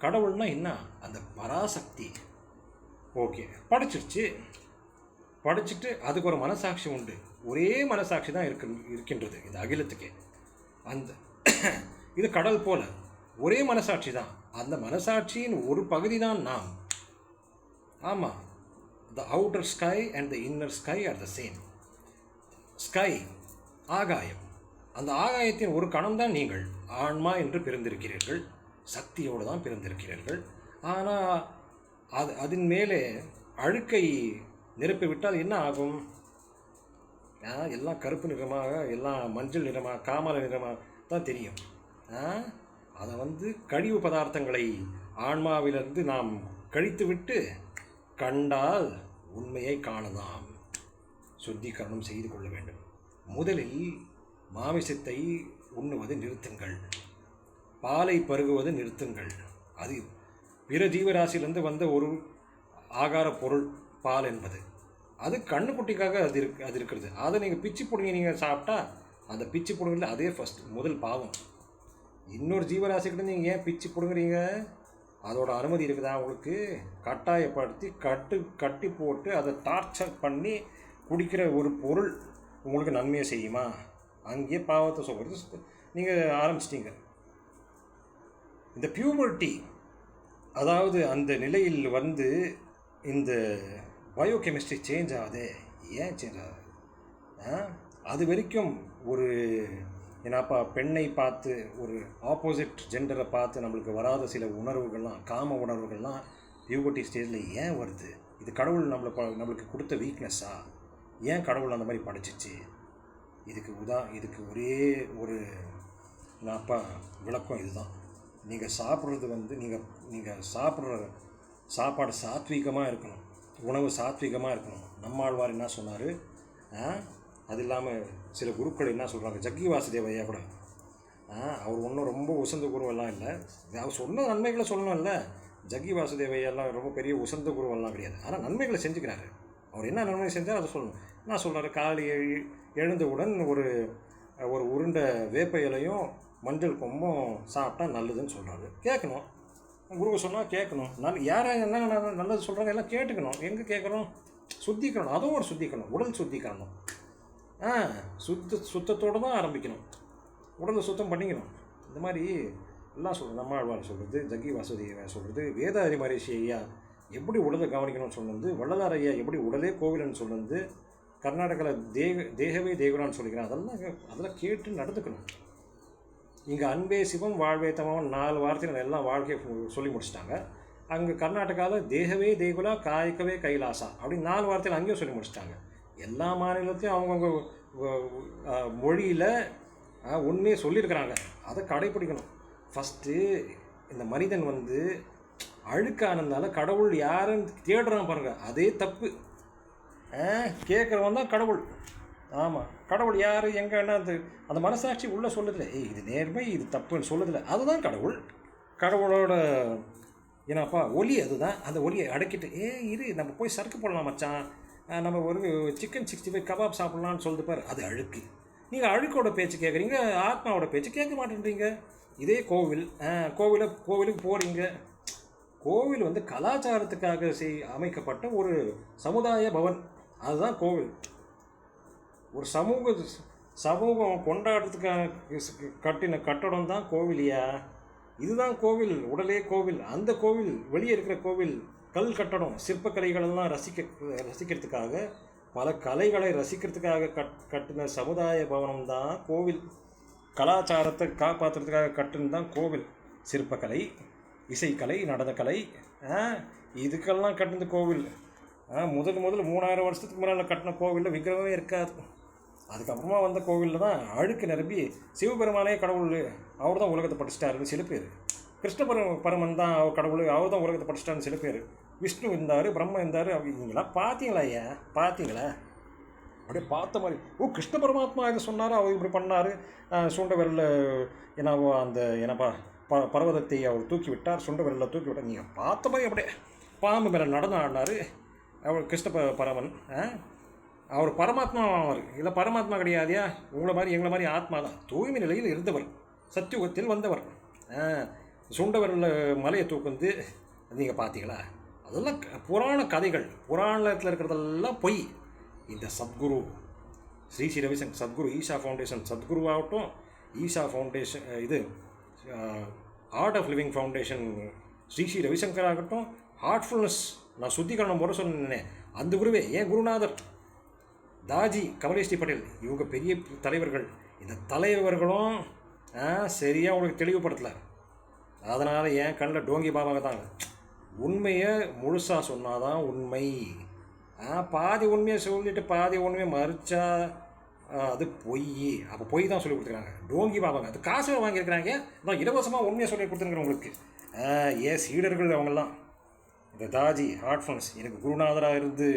கடவுள்னா என்ன? அந்த பராசக்தி. ஓகே, படிச்சுட்டு அதுக்கு ஒரு மனசாட்சி உண்டு. ஒரே மனசாட்சி தான் இருக்கின்றது இந்த அகிலத்துக்கே. அந்த இது கடல் போல ஒரே மனசாட்சி தான். அந்த மனசாட்சியின் ஒரு பகுதி தான் நாம். ஆமாம், the outer sky and the inner sky R the same. Sky ஆகாயம். அந்த ஆகாயத்தின் ஒரு கணம்தான் நீங்கள். ஆன்மா என்று பிறந்திருக்கிறீர்கள். சக்தியோடு தான் பிறந்திருக்கிறீர்கள். ஆனால் அதன் மேலே அழுக்கை நிரப்பிவிட்டால் என்ன ஆகும்? எல்லாம் கருப்பு நிறமாக, எல்லாம் மஞ்சள் நிறமாக, காமல நிறமாக தான் தெரியும். அதை கழிவு பதார்த்தங்களை ஆன்மாவிலிருந்து நாம் கழித்துவிட்டு கண்டால் உண்மையை காணலாம். சுத்திகரணம் செய்து கொள்ள வேண்டும். முதலில் மாமிசத்தை உண்ணுவது நிறுத்துங்கள். பாலை பருகுவது நிறுத்துங்கள். அது பிற ஜீவராசியிலிருந்து வந்த ஒரு ஆகார பொருள் பால் என்பது. அது கண்ணுக்குட்டிக்காக அது இருக்கிறது. அதை நீங்கள் பிச்சு பிடுங்கி நீங்கள் சாப்பிட்டா அந்த பிச்சு பிடுங்கல அதே முதல் பாவம். இன்னொரு ஜீவராசிக்கிட்ட நீங்கள் ஏன் பிச்சு பிடுங்குறீங்க? அதோட அனுமதி இருக்குதா உங்களுக்கு? கட்டாயப்படுத்தி கட்டி போட்டு அதை டார்ச்சர் பண்ணி குடிக்கிற ஒரு பொருள் உங்களுக்கு நன்மையை செய்யுமா? அங்கேயே பாவத்தை சொல்கிறது நீங்கள் ஆரம்பிச்சிட்டிங்க. இந்த பியூபர்ட்டி, அதாவது அந்த நிலையில் இந்த பயோகெமிஸ்ட்ரி சேஞ்ச் ஆகுது. ஏன் சேஞ்ச் ஆகுது? அது வரைக்கும் ஒரு ஏன்னாப்பா பெண்ணை பார்த்து, ஒரு ஆப்போசிட் ஜெண்டரை பார்த்து நம்மளுக்கு வராத சில உணர்வுகள்லாம், காம உணர்வுகள்லாம் பியூபர்ட்டி ஸ்டேஜில் ஏன் வருது? இது கடவுள் நம்மளுக்கு கொடுத்த வீக்னஸ்ஸா? ஏன் கடவுள் அந்த மாதிரி படைச்சிச்சு? இதுக்கு ஒரே ஒரு நாப்பா விளக்கம் இதுதான். நீங்கள் சாப்பிட்றது நீங்கள் சாப்பிட்ற சாப்பாடு சாத்வீகமாக இருக்கணும். உணவு சாத்வீகமாக இருக்கணும். நம்மாழ்வார் என்ன சொன்னார்? அது இல்லாமல் சில குருக்கள் என்ன சொல்கிறாங்க, ஜக்கி வாசுதேவையா கூட அவர் ஒன்றும் ரொம்ப உசந்த குருவெல்லாம் இல்லை. அவர் சொன்ன நன்மைகளை சொல்லணும்ல. ஜக்கி வாசுதேவையெல்லாம் ரொம்ப பெரிய உசந்த குருவெல்லாம் கிடையாது. ஆனால் நன்மைகளை செஞ்சுக்கிறாரு. அவர் என்ன நன்மை செஞ்சால் அதை சொல்லணும். என்ன சொல்கிறாரு? காலையில் எழுந்தவுடன் ஒரு உருண்டை வேப்ப இலையும் மஞ்சள் கொம்பும் சாப்பிட்டா நல்லதுன்னு சொல்கிறாரு. கேட்கணும். குருவை சொன்னால் கேட்கணும். யாரை என்ன நல்லது சொல்கிறாங்க எல்லாம் கேட்டுக்கணும். எங்கே கேட்குறோம்? சுத்திக்கணும். அதுவும் ஒரு சுத்திக்கணும். உடல் சுத்திக்கணும். சுத்தத்தோடு தான் ஆரம்பிக்கணும். உடலை சுத்தம் பண்ணிக்கணும். இந்த மாதிரி எல்லாம் சொல்கிறது. நம்மாழ்வார் சொல்கிறது, ஜக்கி வாசுதேவ சொல்கிறது, வேதாரி மகரிஷி ஐயா எப்படி உடலை கவனிக்கணும்னு சொன்னது, வள்ளலார் ஐயா எப்படி உடலே கோவில்னு சொன்னது, கர்நாடகாவில் தேகவே தேகுரான்னு சொல்லிக்கிறேன். அதெல்லாம் கேட்டு நடந்துக்கணும். இங்கே அன்பே சிவம் வாழ்வே தமம் 4 வார்த்தைகள் எல்லாம் வாழ்க்கையை சொல்லி முடிச்சிட்டாங்க. அங்கே கர்நாடகாவில் தேகவே தேகுலா காய்க்கவே கைலாசா அப்படின்னு 4 வார்த்தைகள் அங்கேயும் சொல்லி முடிச்சிட்டாங்க. எல்லா மாநிலத்தையும் அவங்கவுங்க மொழியில் உண்மையை சொல்லியிருக்கிறாங்க. அதை கடைப்பிடிக்கணும். ஃபஸ்ட்டு இந்த மனிதன் அழுக்கானதுனால கடவுள் யாருன்னு தேடுறான் பாருங்கள். அதே தப்பு. கேட்குறவன் தான் கடவுள். ஆமாம், கடவுள் யார் எங்கன்னா அந்த மனசாட்சி உள்ளே சொல்லுதில்ல. இது நேர்மை, இது தப்புன்னு சொல்லுதில்ல. அதுதான் கடவுள். கடவுளோட ஏன்னாப்பா ஒலி அதுதான். அந்த ஒலியை அடக்கிட்டு இரு நம்ம போய் சரக்கு போடலாம் மச்சான், நம்ம ஒரு சிக்கன் 65 கபாப் சாப்பிட்லான்னு சொல்லிட்டு பாரு. அது அழுக்கு. நீங்கள் அழுக்கோட பேச்சு கேட்குறீங்க, ஆத்மாவோட பேச்சு கேட்க மாட்டேன்றீங்க. இதே கோவிலுக்கு போகிறீங்க. கோவில் கலாச்சாரத்துக்காக அமைக்கப்பட்ட ஒரு சமுதாய பவன். அதுதான் கோவில். ஒரு சமூகம் கொண்டாடுறதுக்காக கட்டின கட்டடம் தான் கோவிலியா? இதுதான் கோவில். உடலே கோவில். அந்த கோவில் வெளியே இருக்கிற கோவில் கல் கட்டடம், சிற்பக்கலைகளெல்லாம் ரசிக்கிறதுக்காக, பல கலைகளை ரசிக்கிறதுக்காக கட்டின சமுதாய பவனம் தான் கோவில். கலாச்சாரத்தை காப்பாற்றுறதுக்காக கட்டுன்னு தான் கோவில். சிற்பக்கலை, இசைக்கலை, நடனக்கலை, இதுக்கெல்லாம் கட்டினது கோவில். முதல்ல 3000 வருஷத்துக்கு முன்னால் கட்டின கோவிலில் விக்கிரகமே இருக்காது. அதுக்கப்புறமா வந்த கோவிலில் தான் அழுக்கு நிரம்பி சிவபெருமானே கடவுள், அவர் தான் உலகத்தை படிச்சிட்டாருன்னு சில பேர். கிருஷ்ண பரமன் தான் அவர் கடவுள், அவர் தான் உலகத்தை படிச்சிட்டாருன்னு சில பேர். விஷ்ணு இருந்தார், பிரம்மா இருந்தார். நீங்களாம் பார்த்தீங்களா ஐயா? பார்த்தீங்களா? அப்படியே பார்த்த மாதிரி, கிருஷ்ண பரமாத்மா இதை சொன்னார், அவர் இப்படி பண்ணார், சுண்ட விரலில் என்னவோ அந்த என்னப்பா பர்வதத்தை அவர் தூக்கி விட்டார், சுண்ட விரலில் தூக்கி விட்டார். நீங்கள் பார்த்த மாதிரி அப்படியே பாம்பு மேலே நடந்து ஆடினார் அவர் கிருஷ்ண பரமன். அவர் பரமாத்மா ஆவார். இல்லை பரமாத்மா கிடையாதியா, உங்களை மாதிரி எங்களை மாதிரி ஆத்மா தான். தூய்மை நிலையில் இருந்தவர், சத்தியுகத்தில் வந்தவர். சுண்ட விரலில் மலையை தூக்குந்து நீங்கள் பார்த்தீங்களா? அதெல்லாம் புராண கதைகள். புராணத்தில் இருக்கிறதெல்லாம் பொய். இந்த சத்குரு ஸ்ரீ ஸ்ரீ ரவிசங்கர் சத்குரு, ஈஷா ஃபவுண்டேஷன் சத்குரு ஆகட்டும், ஈஷா ஃபவுண்டேஷன் இது art of living foundation Sri Sri Ravishankar ஆகட்டும், ஹார்ட்ஃபுல்னஸ் நான் சுத்திகரணம் முறை சொன்னேன், அந்த குருவே ஏன் குருநாதர் தாஜி கமலேஷ்டி பட்டேல், இவங்க பெரிய தலைவர்கள். இந்த தலைவர்களும் சரியாக உங்களுக்கு தெளிவுபடுத்தலை. அதனால் என் கண்ணில் டோங்கி பாபாங்க தாங்க. உண்மையை முழுசாக சொன்னால் தான் உண்மை. பாதி உண்மையை சொல்லிட்டு பாதி உண்மையை மறுச்சா அது பொய். அப்போ பொய் தான் சொல்லி கொடுத்துருக்காங்க டோங்கி பாபாங்க. அது காசு வாங்கியிருக்கிறாங்க, நான் இலவசமாக உண்மையை சொல்லி கொடுத்துருக்குறேன் உங்களுக்கு. ஏன் சீடர்கள் அவங்கெல்லாம். இந்த தாஜி ஹார்ட்ஃபுல்னஸ் எனக்கு குருநாதராக இருந்து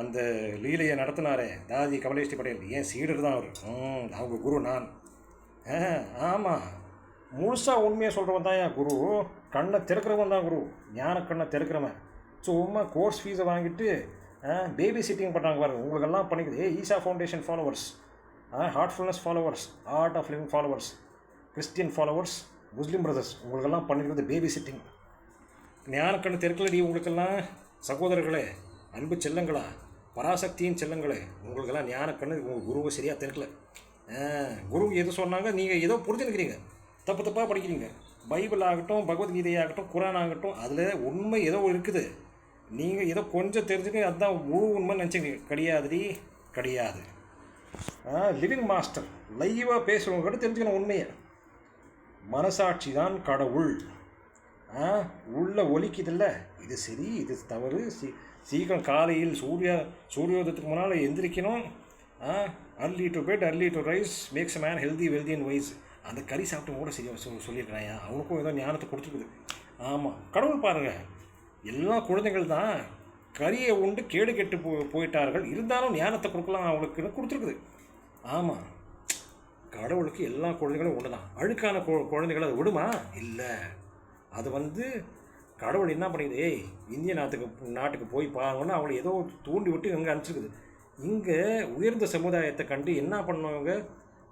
அந்த லீலையை நடத்தினாரே தாஜி கமலேஷ்டி பட்டேல், ஏன் சீடர் தான் அவர். அவங்க குரு நான். ஆமாம், முழுசாக உண்மையை சொல்கிறவன் தான் என் குரு. கண்ணை திறக்கிறவன் தான் குரு, ஞான கண்ணை திறக்கிறவன். சும்மா கோர்ஸ் ஃபீஸை வாங்கிட்டு பேபி சிட்டிங் பண்ணுறாங்க பாருங்கள். உங்களுக்கெல்லாம் பண்ணிக்குது Isha foundation followers, heartfulness followers, art of living followers, Christian followers, Muslim brothers, உங்களுக்கெல்லாம் பண்ணிக்கிறது பேபி சிட்டிங். ஞான கண்ணு திறக்கலடி உங்களுக்கெல்லாம். சகோதரர்களே, அன்பு செல்லங்களா, பராசக்தியின் செல்லங்களே, உங்களுக்கெல்லாம் ஞான கண்ணு உங்கள் குருவை சரியாக திறக்கல. குரு எது சொன்னாங்க நீங்கள் ஏதோ புரிஞ்சுக்கிறீங்க, தப்பு தப்பாக படிக்கிறீங்க. பைபிள் ஆகட்டும், பகவத்கீதையாகட்டும், குரான் ஆகட்டும், அதில் உண்மை ஏதோ இருக்குது. நீங்கள் ஏதோ கொஞ்சம் தெரிஞ்சுக்க அதுதான் முழு உண்மைன்னு நினச்சிங்க. கிடையாது. லிவிங் மாஸ்டர் லைவாக பேசுகிறவங்க கூட தெரிஞ்சுக்கணும் உண்மையை. மனசாட்சி தான் கடவுள். உள்ள ஒலிக்குதில்ல, இது சரி இது தவறு. சீக்கிரம் காலையில் சூரியோதயத்துக்கு முன்னால் எந்திரிக்கணும். Early to bed early to rise makes man healthy wealthy and wise. அந்த கறி சாப்பிட்டு கூட சரியாக சொல்லியிருக்கிறாயா, அவனுக்கும் ஏதோ ஞானத்தை கொடுத்துருக்குது. ஆமாம், கடவுள் பாருங்கள், எல்லா குழந்தைகள் தான் கறியை உண்டு கேடு கெட்டு போயிட்டார்கள், இருந்தாலும் ஞானத்தை கொடுக்கலாம் அவளுக்குன்னு கொடுத்துருக்குது. ஆமாம், கடவுளுக்கு எல்லா குழந்தைகளும் ஒன்று தான். அழுக்கான குழந்தைகளை அதை விடுமா? இல்லை, அது கடவுள் என்ன பண்ணிக்குது, இந்திய நாட்டுக்கு போய் பாருங்கன்னா அவளை ஏதோ தூண்டி விட்டு இங்கே அனுப்பிச்சிருக்குது. இங்கே உயர்ந்த சமுதாயத்தை கண்டு என்ன பண்ணுவாங்க,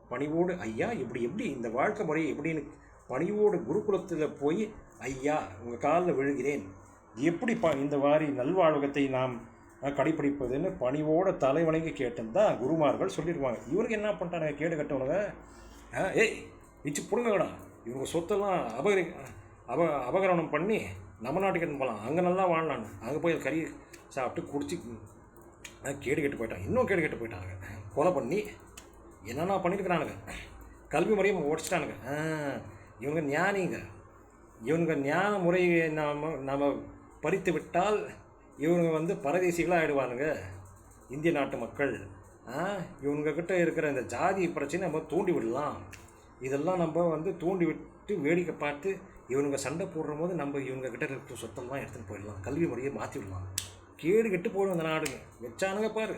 பணிவோடு ஐயா எப்படி இந்த வாழ்க்கை முறை எப்படின்னு பணிவோடு குருகுலத்தில் போய் ஐயா உங்கள் காலில் விழுகிறேன், எப்படி இந்த வாரி நல்வாழ்வகத்தை நாம் கடைப்பிடிப்பதுன்னு பணிவோட தலைவணங்கி கேட்டுதான் குருமார்கள் சொல்லிடுவாங்க. இவருக்கு என்ன பண்ணிட்டாங்க, கேடு கட்டவனுங்க, வச்சு பிடுங்கடா இவங்க சொத்தெல்லாம் அபகரணம் பண்ணி நம்ம நாட்டுக்கு எடுத்து போகலாம், அங்கே நல்லா வாழலான்னு. அங்கே போய் கறி சாப்பிட்டு குடிச்சு கேடு கெட்டு போயிட்டாங்க. இன்னும் கேடு கெட்டு போயிட்டாங்க. கொலை பண்ணி என்னென்ன பண்ணியிருக்கிறானுங்க, கல்வி முறையை உடச்சிட்டானுங்க. இவங்க ஞானிங்க. இவங்க ஞான முறையை நம்ம பறித்து விட்டால் இவங்க பரதேசிகளாக ஆகிடுவானுங்க இந்திய நாட்டு மக்கள். இவங்கக்கிட்ட இருக்கிற இந்த ஜாதி பிரச்சனை நம்ம தூண்டி விடலாம். இதெல்லாம் நம்ம தூண்டி விட்டு வேடிக்கை பார்த்து இவனுங்க சண்டை போடுற போது நம்ம இவங்கக்கிட்ட இருக்கிற சொத்தமாக எடுத்துகிட்டு போயிடலாம், கல்வி முறையை மாற்றி விடலாம். கேடு கெட்டு போயிடும் அந்த நாடுங்க. வச்சானுங்க பாரு,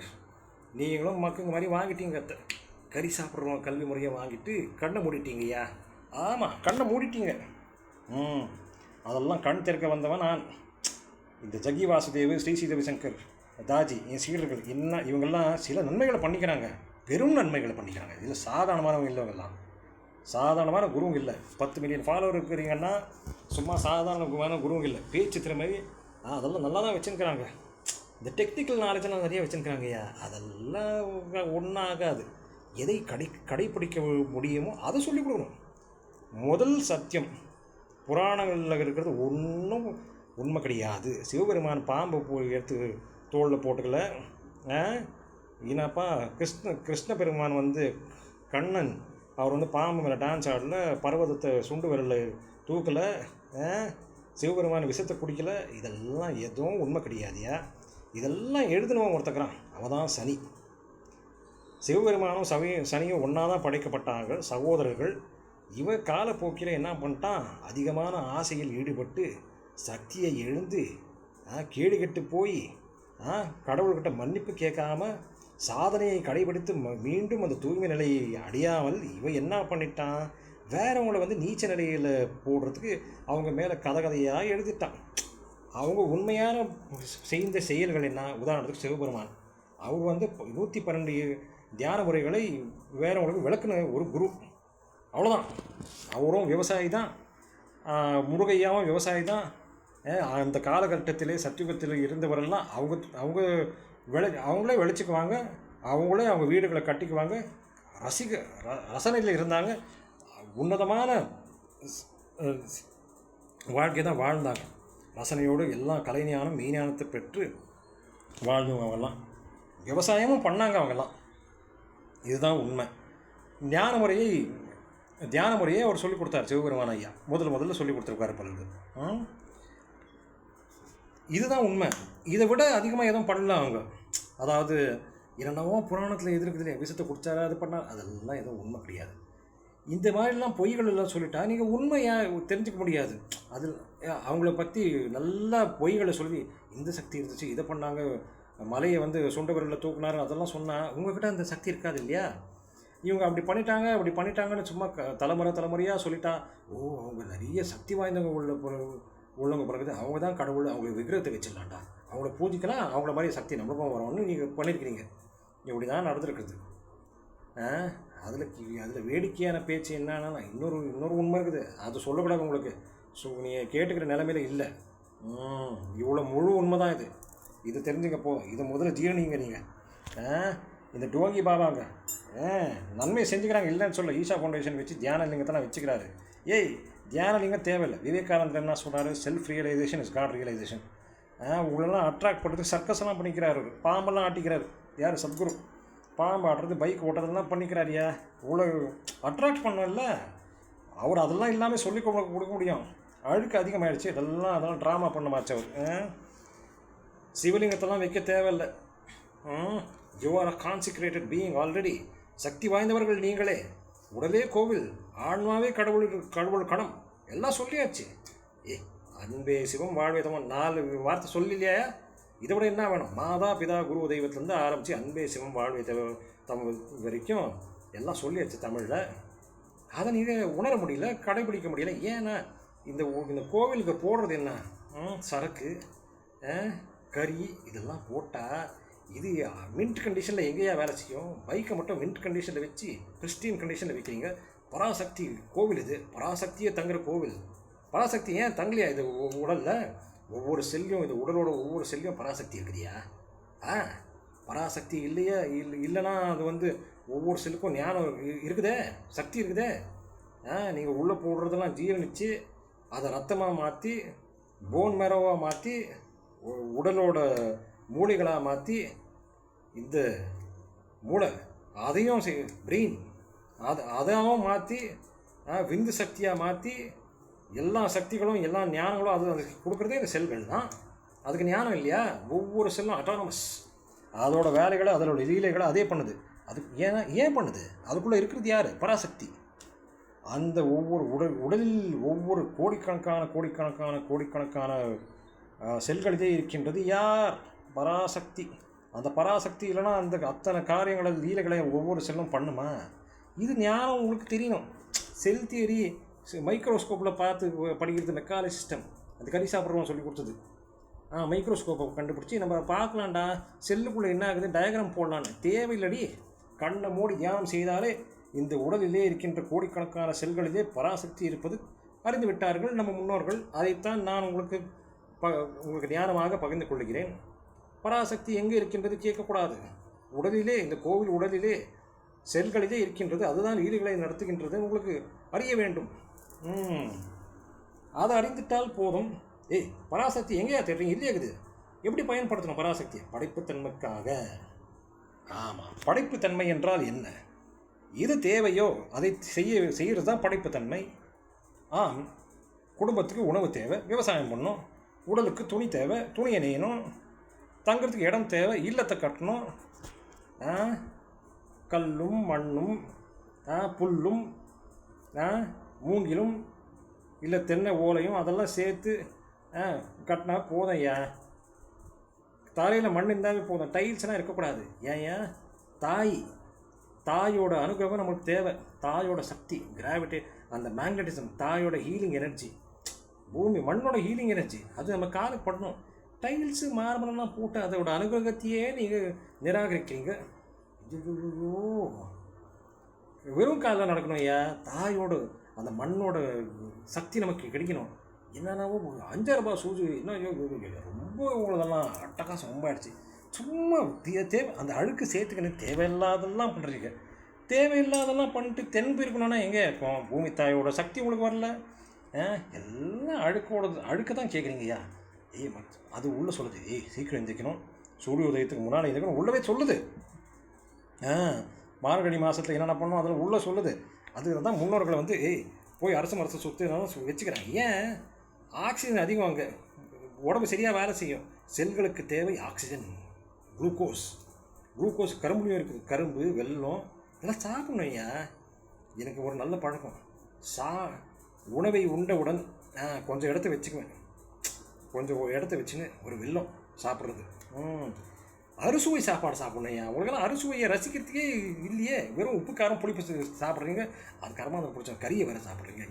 நீங்களும் மக்களுங்க மாதிரி வாங்கிட்டீங்க. கறி சாப்பிட்றோம் கல்வி முறையை வாங்கிட்டு கண்ணை மூடிட்டீங்கய்யா. ஆமாம், கண்ணை மூடிட்டீங்க. அதெல்லாம் கண் திறக்க வந்தவன் நான். இந்த ஜக்கி வாசுதேவ், ஸ்ரீ ஸ்ரீ ரவிசங்கர், தாஜி, என் சீடர்கள் என்ன இவங்கெல்லாம் சில நன்மைகளை பண்ணிக்கிறாங்க, பெரும் நன்மைகளை பண்ணிக்கிறாங்க. இதில் சாதாரணமானவங்க இல்லைவங்கெல்லாம், சாதாரணமான குருவும் இல்லை. 10 மில்லியன் ஃபாலோவர் இருக்கிறீங்கன்னா சும்மா சாதாரணமான குருவும் இல்லை. பேச்சு திறமை அதெல்லாம் நல்லா தான் வச்சுருக்கிறாங்க. இந்த டெக்னிக்கல் நாலேஜெல்லாம் நிறைய வச்சுருக்கிறாங்கய்யா. அதெல்லாம் ஒன்றாகாது. எதை கடைப்பிடிக்க முடியுமோ அதை சொல்லிக் கொடுக்கணும். முதல் சத்தியம் புராணங்களில் இருக்கிறது ஒன்றும் உண்மை கிடையாது. சிவபெருமான் பாம்பை போய் எடுத்து தோளில் போட்டுக்கல. ஏன்னாப்பா கிருஷ்ண பெருமான் கண்ணன் அவர் பாம்பு மேலே டான்ஸ் ஆடல, பர்வதத்தை சுண்டு விரலில் தூக்கலை, சிவபெருமான் விஷத்தை குடிக்கலை. இதெல்லாம் எதுவும் உண்மை கிடையாதுயா. இதெல்லாம் எழுதினவன் ஒருத்தக்கிறான், அவன் தான் சனி. சிவபெருமானும் சனியும் ஒன்றா தான் படைக்கப்பட்டாங்க, சகோதரர்கள். இவன் காலப்போக்கில் என்ன பண்ணிட்டான், அதிகமான ஆசையில் ஈடுபட்டு சக்தியை எழுந்து கேடு கெட்டு போய் கடவுள்கிட்ட மன்னிப்பு கேட்காம சாதனையை கடைபிடித்து மீண்டும் அந்த தூய்மை நிலையை அடையாமல் இவன் என்ன பண்ணிட்டான், வேறவங்களை நீச்ச நிலையில் போடுறதுக்கு அவங்க மேலே கதையாக எழுதிட்டான். அவங்க உண்மையான செய்த செயல்கள் என்ன, உதாரணத்துக்கு சிவபெருமான் அவர் 112 தியான முறைகளை வேறவங்களுக்கு விளக்குன ஒரு குரு, அவ்வளோதான். அவரும் விவசாயி தான், முருகையாவும் விவசாயி தான். அந்த காலகட்டத்திலே சத்தியுகத்தில் இருந்தவரெல்லாம் அவங்களே விளைச்சிக்குவாங்க, அவங்களே அவங்க வீடுகளை கட்டிக்குவாங்க, ரசனையில் இருந்தாங்க, உன்னதமான வாழ்க்கை தான் வாழ்ந்தாங்க. ரசனையோடு எல்லாம் கலைஞானம் மெய்ஞானத்தை பெற்று வாழ்ந்தவங்க அவங்கெல்லாம். விவசாயமும் பண்ணாங்க அவங்கெல்லாம். இதுதான் உண்மை. தியான முறையை அவர் சொல்லிக் கொடுத்தார் சிவபெருமான ஐயா. முதல்ல சொல்லிக் கொடுத்துருக்காரு பலருக்கு. இதுதான் உண்மை. இதை விட அதிகமாக எதுவும் பண்ணலாம் அவங்க. அதாவது என்னென்னவோ புராணத்தில் எதிர்க்குதுல விஷத்தை குடிச்சாரு, அது பண்ணார், அதெல்லாம் எதுவும் உண்மை கிடையாது. இந்த மாதிரிலாம் பொய்கள் எல்லாம் சொல்லிட்டா நீங்கள் உண்மையாக தெரிஞ்சுக்க முடியாது. அது அவங்கள பற்றி நல்லா பொய்களை சொல்லி இந்த சக்தி இருந்துச்சு, இதை பண்ணாங்க, மலையை சுண்ட விரலில் தூக்குனாரு, அதெல்லாம் சொன்னால் உங்கள்கிட்ட அந்த சக்தி இருக்காது இல்லையா. இவங்க அப்படி பண்ணிட்டாங்கன்னு சும்மா தலைமுறையாக சொல்லிட்டா, அவங்க நிறைய சக்தி வாய்ந்தவங்க உள்ளவங்க பிறகுது, அவங்க தான் கடவுள், அவங்களுக்கு விக்கிரகத்தை வச்சிடலாம்டா, அவங்கள பூஜிக்கலாம், அவங்கள மாதிரி சக்தி நம்மளுக்கும் வரணும்னு நீங்கள் பண்ணியிருக்கிறீங்க. இப்படி தான் நடந்துருக்குது. அதில் வேடிக்கையான பேச்சு என்னன்னா, இன்னொரு உண்மை இருக்குது, அது சொல்லக்கூடாது உங்களுக்கு. ஸோ நீங்கள் கேட்டுக்கிற நிலைமையில இல்லை. இவ்வளோ முழு உண்மை தான் இது தெரிஞ்சுங்கப்போ. இதை முதல்ல ஜீரணிங்க நீங்கள். இந்த டோங்கி பாபாங்க நன்மை செஞ்சுக்கிறாங்க, இல்லைன்னு சொல்ல. ஈஷா ஃபவுண்டேஷன் வச்சு தியான லிங்கத்தெல்லாம் வச்சுக்கிறாரு. தியான லிங்கம் தேவையில்லை. விவேகானந்தர் என்ன சொல்கிறாரு, self realisation is God realisation. உங்களெல்லாம் அட்ராக்ட் பண்ணுறதுக்கு சர்க்கஸ் எல்லாம் பண்ணிக்கிறாரு, பாம்பெல்லாம் ஆட்டிக்கிறாரு. யார்? சத்குரு. பாம்பு ஆட்டுறது, பைக் ஓட்டுறதெல்லாம் பண்ணிக்கிறாரியா. இவ்வளோ அட்ராக்ட் பண்ணல அவர். அதெல்லாம் இல்லாமல் சொல்லி கொடுக்க முடியும். அழுக்கு அதிகமாகிடுச்சு, அதெல்லாம் ட்ராமா பண்ண மாச்சு அவர். சிவலிங்கத்தெல்லாம் வைக்க தேவையில்லை. You are a consecrated being already. சக்தி வாய்ந்தவர்கள் நீங்களே. உடலே கோவில், ஆன்மாவே கடவுள் கணம், எல்லாம் சொல்லியாச்சு. அன்பே சிவம் வாழ்வே தமம் 4 வார்த்தை சொல்லலையா? இதை விட என்ன வேணும்? மாதா பிதா குரு தெய்வத்திலேருந்து ஆரம்பித்து அன்பே சிவம் வாழ்வே தமிழ் வரைக்கும் எல்லாம் சொல்லியாச்சு தமிழில். அதை நீங்கள் உணர முடியல, கடைபிடிக்க முடியல. ஏன்னா இந்த கோவிலுக்கு போடுறது என்ன, சரக்கு கறி இதெல்லாம் போட்டால் இது மின்ட் கண்டிஷனில் எங்கேயா வேலை செய்யும்? பைக்கை மட்டும் மின்ட் கண்டிஷனில் வச்சு கிறிஸ்டின் கண்டிஷனில் வைக்கிறீங்க. பராசக்தி கோவில் இது, பராசக்தியே தங்குற கோவில். பராசக்தி ஏன் தங்கலையா இது உடலில்? ஒவ்வொரு செல்லையும், இது உடலோட ஒவ்வொரு செல்லையும் பராசக்தி இருக்குதியா? பராசக்தி இல்லைன்னா அது ஒவ்வொரு செல்லுக்கும் ஞானம் இருக்குதே, சக்தி இருக்குதே. நீங்கள் உள்ளே போடுறதெல்லாம் ஜீரணித்து அதை ரத்தமாக மாற்றி, போன் மேரோவாக மாற்றி, உடலோட மூளைகளாக மாற்றி, இந்த மூளை அதையும் பிரெயின் அதையும் மாற்றி, விந்து சக்தியாக மாற்றி, எல்லா சக்திகளும் எல்லா ஞானங்களும் அதுக்கு கொடுக்குறதே இந்த செல்கள் தான். அதுக்கு ஞானம் இல்லையா? ஒவ்வொரு செல்லும் அட்டானமஸ். அதோட வேலைகளை, அதோட லீலைகளை அதே பண்ணுது. அது ஏன் பண்ணுது? அதுக்குள்ளே இருக்கிறது யார்? பராசக்தி. அந்த உடலில் ஒவ்வொரு கோடிக்கணக்கான செல்களிலே இருக்கின்றது யார்? பராசக்தி. அந்த பராசக்தி இல்லைன்னா அந்த அத்தனை காரியங்களை, லீலைகளை ஒவ்வொரு செல்லும் பண்ணுமா? இது ஞானம் உங்களுக்கு தெரியணும். செல் தியரி மைக்ரோஸ்கோப்பில் பார்த்து படிக்கிறது மெக்காலே சிஸ்டம். அது கறி சாப்பிட்றவங்க சொல்லி கொடுத்தது. மைக்ரோஸ்கோப்பை கண்டுபிடிச்சி நம்ம பார்க்கலாம்டா, செல்லுக்குள்ளே என்ன ஆகுது, டயக்ராம் போடலான்னு. தேவையில்லடி. கண்ணை மூடி தியானம் செய்தாலே இந்த உடலிலே இருக்கின்ற கோடிக்கணக்கான செல்களிலே பராசக்தி இருப்பது அறிந்து விட்டார்கள் நம்ம முன்னோர்கள். அதைத்தான் நான் உங்களுக்கு ஞானமாக பகிர்ந்து கொள்கிறேன். பராசக்தி எங்கே இருக்கின்றது கேட்கக்கூடாது. உடலிலே, இந்த கோவில் உடலிலே செல்களிலே இருக்கின்றது. அதுதான் லீலைகளை நடத்துகின்றது. உங்களுக்கு அறிய வேண்டும். அதை அறிந்துட்டால் போதும். பராசக்தி எங்கேயா தேடுறீங்க? இல்லையாக்குது. எப்படி பயன்படுத்தணும் பராசக்தியை? படைப்புத்தன்மைக்காக. ஆமாம், படைப்புத்தன்மை என்றால் என்ன? எது தேவையோ அதை செய்கிறது தான் படைப்புத்தன்மை. குடும்பத்துக்கு உணவு தேவை, விவசாயம் பண்ணணும். உடலுக்கு துணி தேவை, துணியை நெய்யணும். தங்கிறதுக்கு இடம் தேவை, இல்லத்தை கட்டணும். கல்லும் மண்ணும் புல்லும் மூங்கிலும் இல்லை தென்னை ஓலையும் அதெல்லாம் சேர்த்து கட்டினா போதும் ஐயா. தலையில் மண் இருந்தாவே போதும், டைல்ஸ்லாம் இருக்கக்கூடாது. ஏன் தாயோட அனுகிரகம் நம்மளுக்கு தேவை. தாயோட சக்தி, கிராவிட்டி, அந்த மேக்னட்டிசம், தாயோட ஹீலிங் எனர்ஜி, பூமி மண்ணோட ஹீலிங் எனர்ஜி, அது நம்ம காலுக்கு படணும். டைல்ஸு மார்பலெல்லாம் போட்டு அதோட அனுகிரகத்தையே நீங்கள் நிராகரிக்கிறீங்க. ஐயோ, வெறும் காலில் நடக்கணும் ஐயா. தாயோட அந்த மண்ணோட சக்தி நமக்கு கிடைக்கணும். என்னென்னாவோ 5,000 ரூபாய் சூஜி இன்னும் ரொம்ப உங்களதெல்லாம் அட்டகாசம் ரொம்ப ஆயிடுச்சு. சும்மா அந்த அழுக்கு சேர்த்துக்கணும். தேவையில்லாதெல்லாம் பண்ணுறீங்க. தேவையில்லாதெல்லாம் பண்ணிட்டு தென்பு இருக்கணும்னா எங்கே இருக்கும்? பூமி தாயோட சக்தி உங்களுக்கு வரல. எல்லாம் அழுக்க தான் கேட்குறீங்க ஐயா. அது உள்ளே சொல்லுது, சீக்கிரம் எந்திரிக்கணும், சூரிய உதயத்துக்கு முன்னாடி எந்திரிக்கணும், உள்ளவே சொல்லுது. மார்கழி மாதத்தில் என்னென்ன பண்ணணும் அதில் உள்ளே சொல்லுது. அதுக்கு தான் முன்னோர்களை வந்து போய் அரசு மரத்தை சுற்றி வச்சுக்கிறாங்க. ஏன்? ஆக்சிஜன் அதிகம், அங்கே உடம்பு சரியாக வேலை செய்யும். செல்களுக்கு தேவை ஆக்சிஜன், குளுக்கோஸ் கரும்புலையும் இருக்குது. கரும்பு, வெல்லம் இதெல்லாம் சாப்பிடணும் ஐயா. எனக்கு ஒரு நல்ல பழக்கம், உணவை உண்டவுடன் கொஞ்சம் இடத்த வச்சுக்குவேன். கொஞ்சம் இடத்த வச்சுன்னு ஒரு வெல்லம் சாப்பிட்றது. அறுசுவை சாப்பாடு சாப்பிடணும் ஐயா. உங்களுக்கெல்லாம் அறுசுவையை ரசிக்கிறதுக்கே இல்லையே. வெறும் உப்பு காரம் புளிப்பு சாப்பிட்றீங்க. அது கர்மாந்திரம் பிடிச்ச கறியை வேறு சாப்பிட்றீங்க.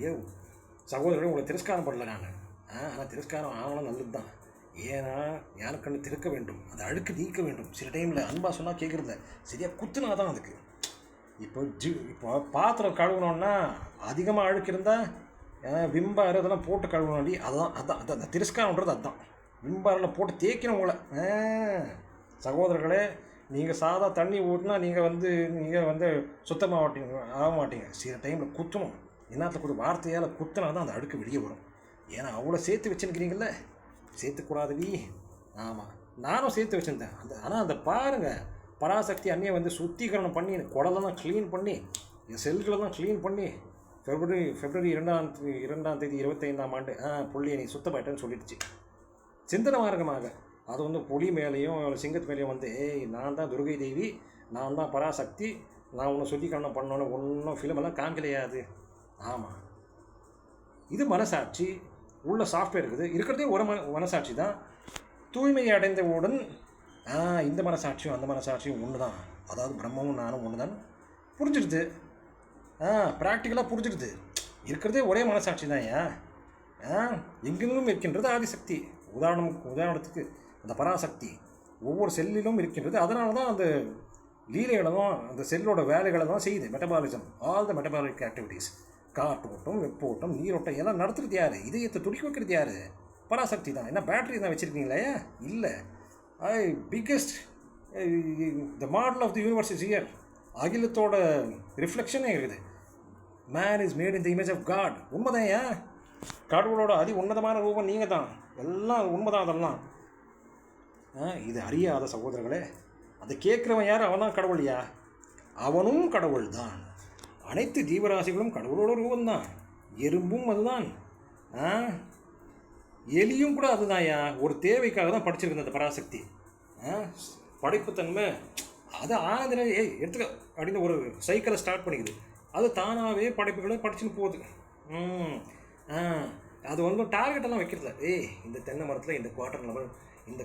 சகோதரர்கள் உங்களை திரஸ்காரம் பண்ணல நான். ஆனால் திரஸ்காரம் ஆகலாம் நல்லது தான். ஏன்னா யாருக்கண்ணு திறக்க வேண்டும், அந்த அழுக்கு நீக்க வேண்டும். சில டைமில் அன்பாக சொன்னால் கேட்குறத சரியாக குத்துனா தான் அதுக்கு. இப்போ பாத்திரம் கழுவுனோன்னா அதிகமாக அழுக்கு இருந்தால் விம்பார் அதெல்லாம் போட்டு கழுவணும். அதான் அந்த திரஸ்காரன்றது அதுதான். விம்பாரில் போட்டு தேய்க்கணும் உங்களை. சகோதரர்களே, நீங்கள் சாதா தண்ணி ஊற்றினா நீங்கள் வந்து சுத்தமாக ஆக மாட்டீங்க. சில டைமில் குத்தணும். என்னத்தில் வார்த்தையால் குத்தினா தான் அந்த அழுக்கு வெளியே வரும். ஏன்னா அவ்வளோ சேர்த்து வச்சுருக்கிறீங்கள, சேர்த்துக்கூடாதுவி. ஆமாம், நானும் சேர்த்து வச்சுருந்தேன். ஆனால் அந்த பாருங்கள், பராசக்தி அன்னையை வந்து சுத்திகரணம் பண்ணி குடலெல்லாம் க்ளீன் பண்ணி என் செல்களெல்லாம் க்ளீன் பண்ணி February 2ஆம் தேதி 25ஆம் ஆண்டு புள்ளியை நீ சுத்தமாயிட்டேன்னு சொல்லிடுச்சு. சிந்தன மார்க்கமாக அது வந்து புலி மேலேயும் சிங்கத்து மேலேயும் வந்து நான் தான் துர்கை தேவி, நான் தான் பராசக்தி, நான் ஒன்று சுத்திகரணம் பண்ணோன்னு ஒன்றும் ஃபிலிமெல்லாம் காமிக்கலையாது. ஆமாம், இது மனசாட்சி உள்ள சாஃப்ட்வேர் இருக்கிறதே ஒரு மனசாட்சி தான். தூய்மை அடைந்தவுடன் இந்த மனசாட்சியும் அந்த மனசாட்சியும் ஒன்று தான். அதாவது பிரம்மமும் நானும் ஒன்று தான் புரிஞ்சிடுது. ப்ராக்டிக்கலாக புரிஞ்சிடுது. இருக்கிறதே ஒரே மனசாட்சி தான். எங்கெங்கும் இருக்கின்றது ஆதிசக்தி. உதாரணத்துக்கு அந்த பராசக்தி ஒவ்வொரு செல்லிலும் இருக்கின்றது. அதனால தான் அந்த லீலைகளும் அந்த செல்லோட வேலைகளை தான் செய்யுது. Metabolism, all the metabolic activities. காற்றோட்டம், வெப்போட்டம், நீரோட்டம் எல்லாம் நடத்துறது யார்? இதயத்தை துடிக்க வைக்கிறது யார்? பராசக்தி தான். என்ன பேட்டரி தான் வச்சுருக்கீங்களா? இல்லை. Biggest the model of the universe is here. அகிலத்தோட ரிஃப்ளெக்ஷனே இருக்குது. Man is made in the image of God. உண்மைதான். கடவுளோட உன்னதமான ரூபம் நீங்கள் தான். எல்லாம் உண்மைதான். அதெல்லாம் இது அறியாத சகோதரர்களே, அதை கேட்குறவன் யார்? அவன் தான் கடவுள்யா. அவனும் கடவுள் தான். அனைத்து ஜீவராசிகளும் கடவுளோட ரூபந்தான். எறும்பும் அதுதான், எலியும் கூட அதுதான்யா. ஒரு தேவைக்காக தான் படிச்சிருக்கு அந்த பராசக்தி. படைப்புத்தன்மை அது ஆனந்தில் எடுத்துக்க அப்படின்னு ஒரு சைக்கிளை ஸ்டார்ட் பண்ணிக்குது. அது தானாகவே படைப்புகளை படிச்சுன்னு போகுது. அது வந்து டார்கெட்டெல்லாம் வைக்கிறதில்ல. இந்த தென்னை மரத்தில் இந்த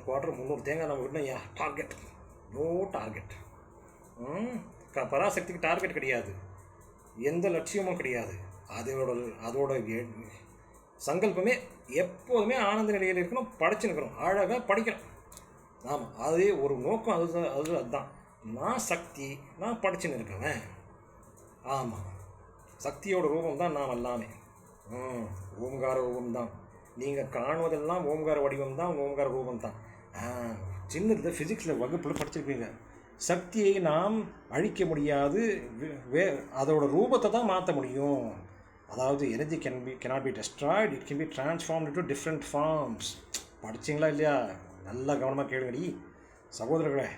குவார்ட்டர் 300 தேங்காய் நம்ம விடணும். Target, no target. பராசக்திக்கு டார்கெட் கிடையாது, எந்த லட்சியமும் கிடையாது. அதோட சங்கல்பமே எப்போதுமே ஆனந்த நிலையில் இருக்கணும், படிச்சுருக்கணும், அழகாக படிக்கணும். ஆமாம், அதே ஒரு நோக்கம். அதுதான் நான் சக்தி, நான் படிச்சுன்னு இருக்கேன். ஆமாம், சக்தியோட ரூபம் தான் நாம் எல்லாமே. ஓம்கார ரூபம் தான். நீங்கள் காணுவதெல்லாம் ஓம்கார வடிவம் தான், ஓம்கார ரூபம் தான். சின்னது ஃபிசிக்ஸில் வகுப்பில் படிச்சிருப்பீங்க. சக்தியை நாம் அழிக்க முடியாது, அதோட ரூபத்தை தான் மாற்ற முடியும். அதாவது energy cannot be destroyed, it can be transformed into different forms. படிச்சிங்களா இல்லையா? நல்லா கவனமாக கேளுங்கடி சகோதரர்களே.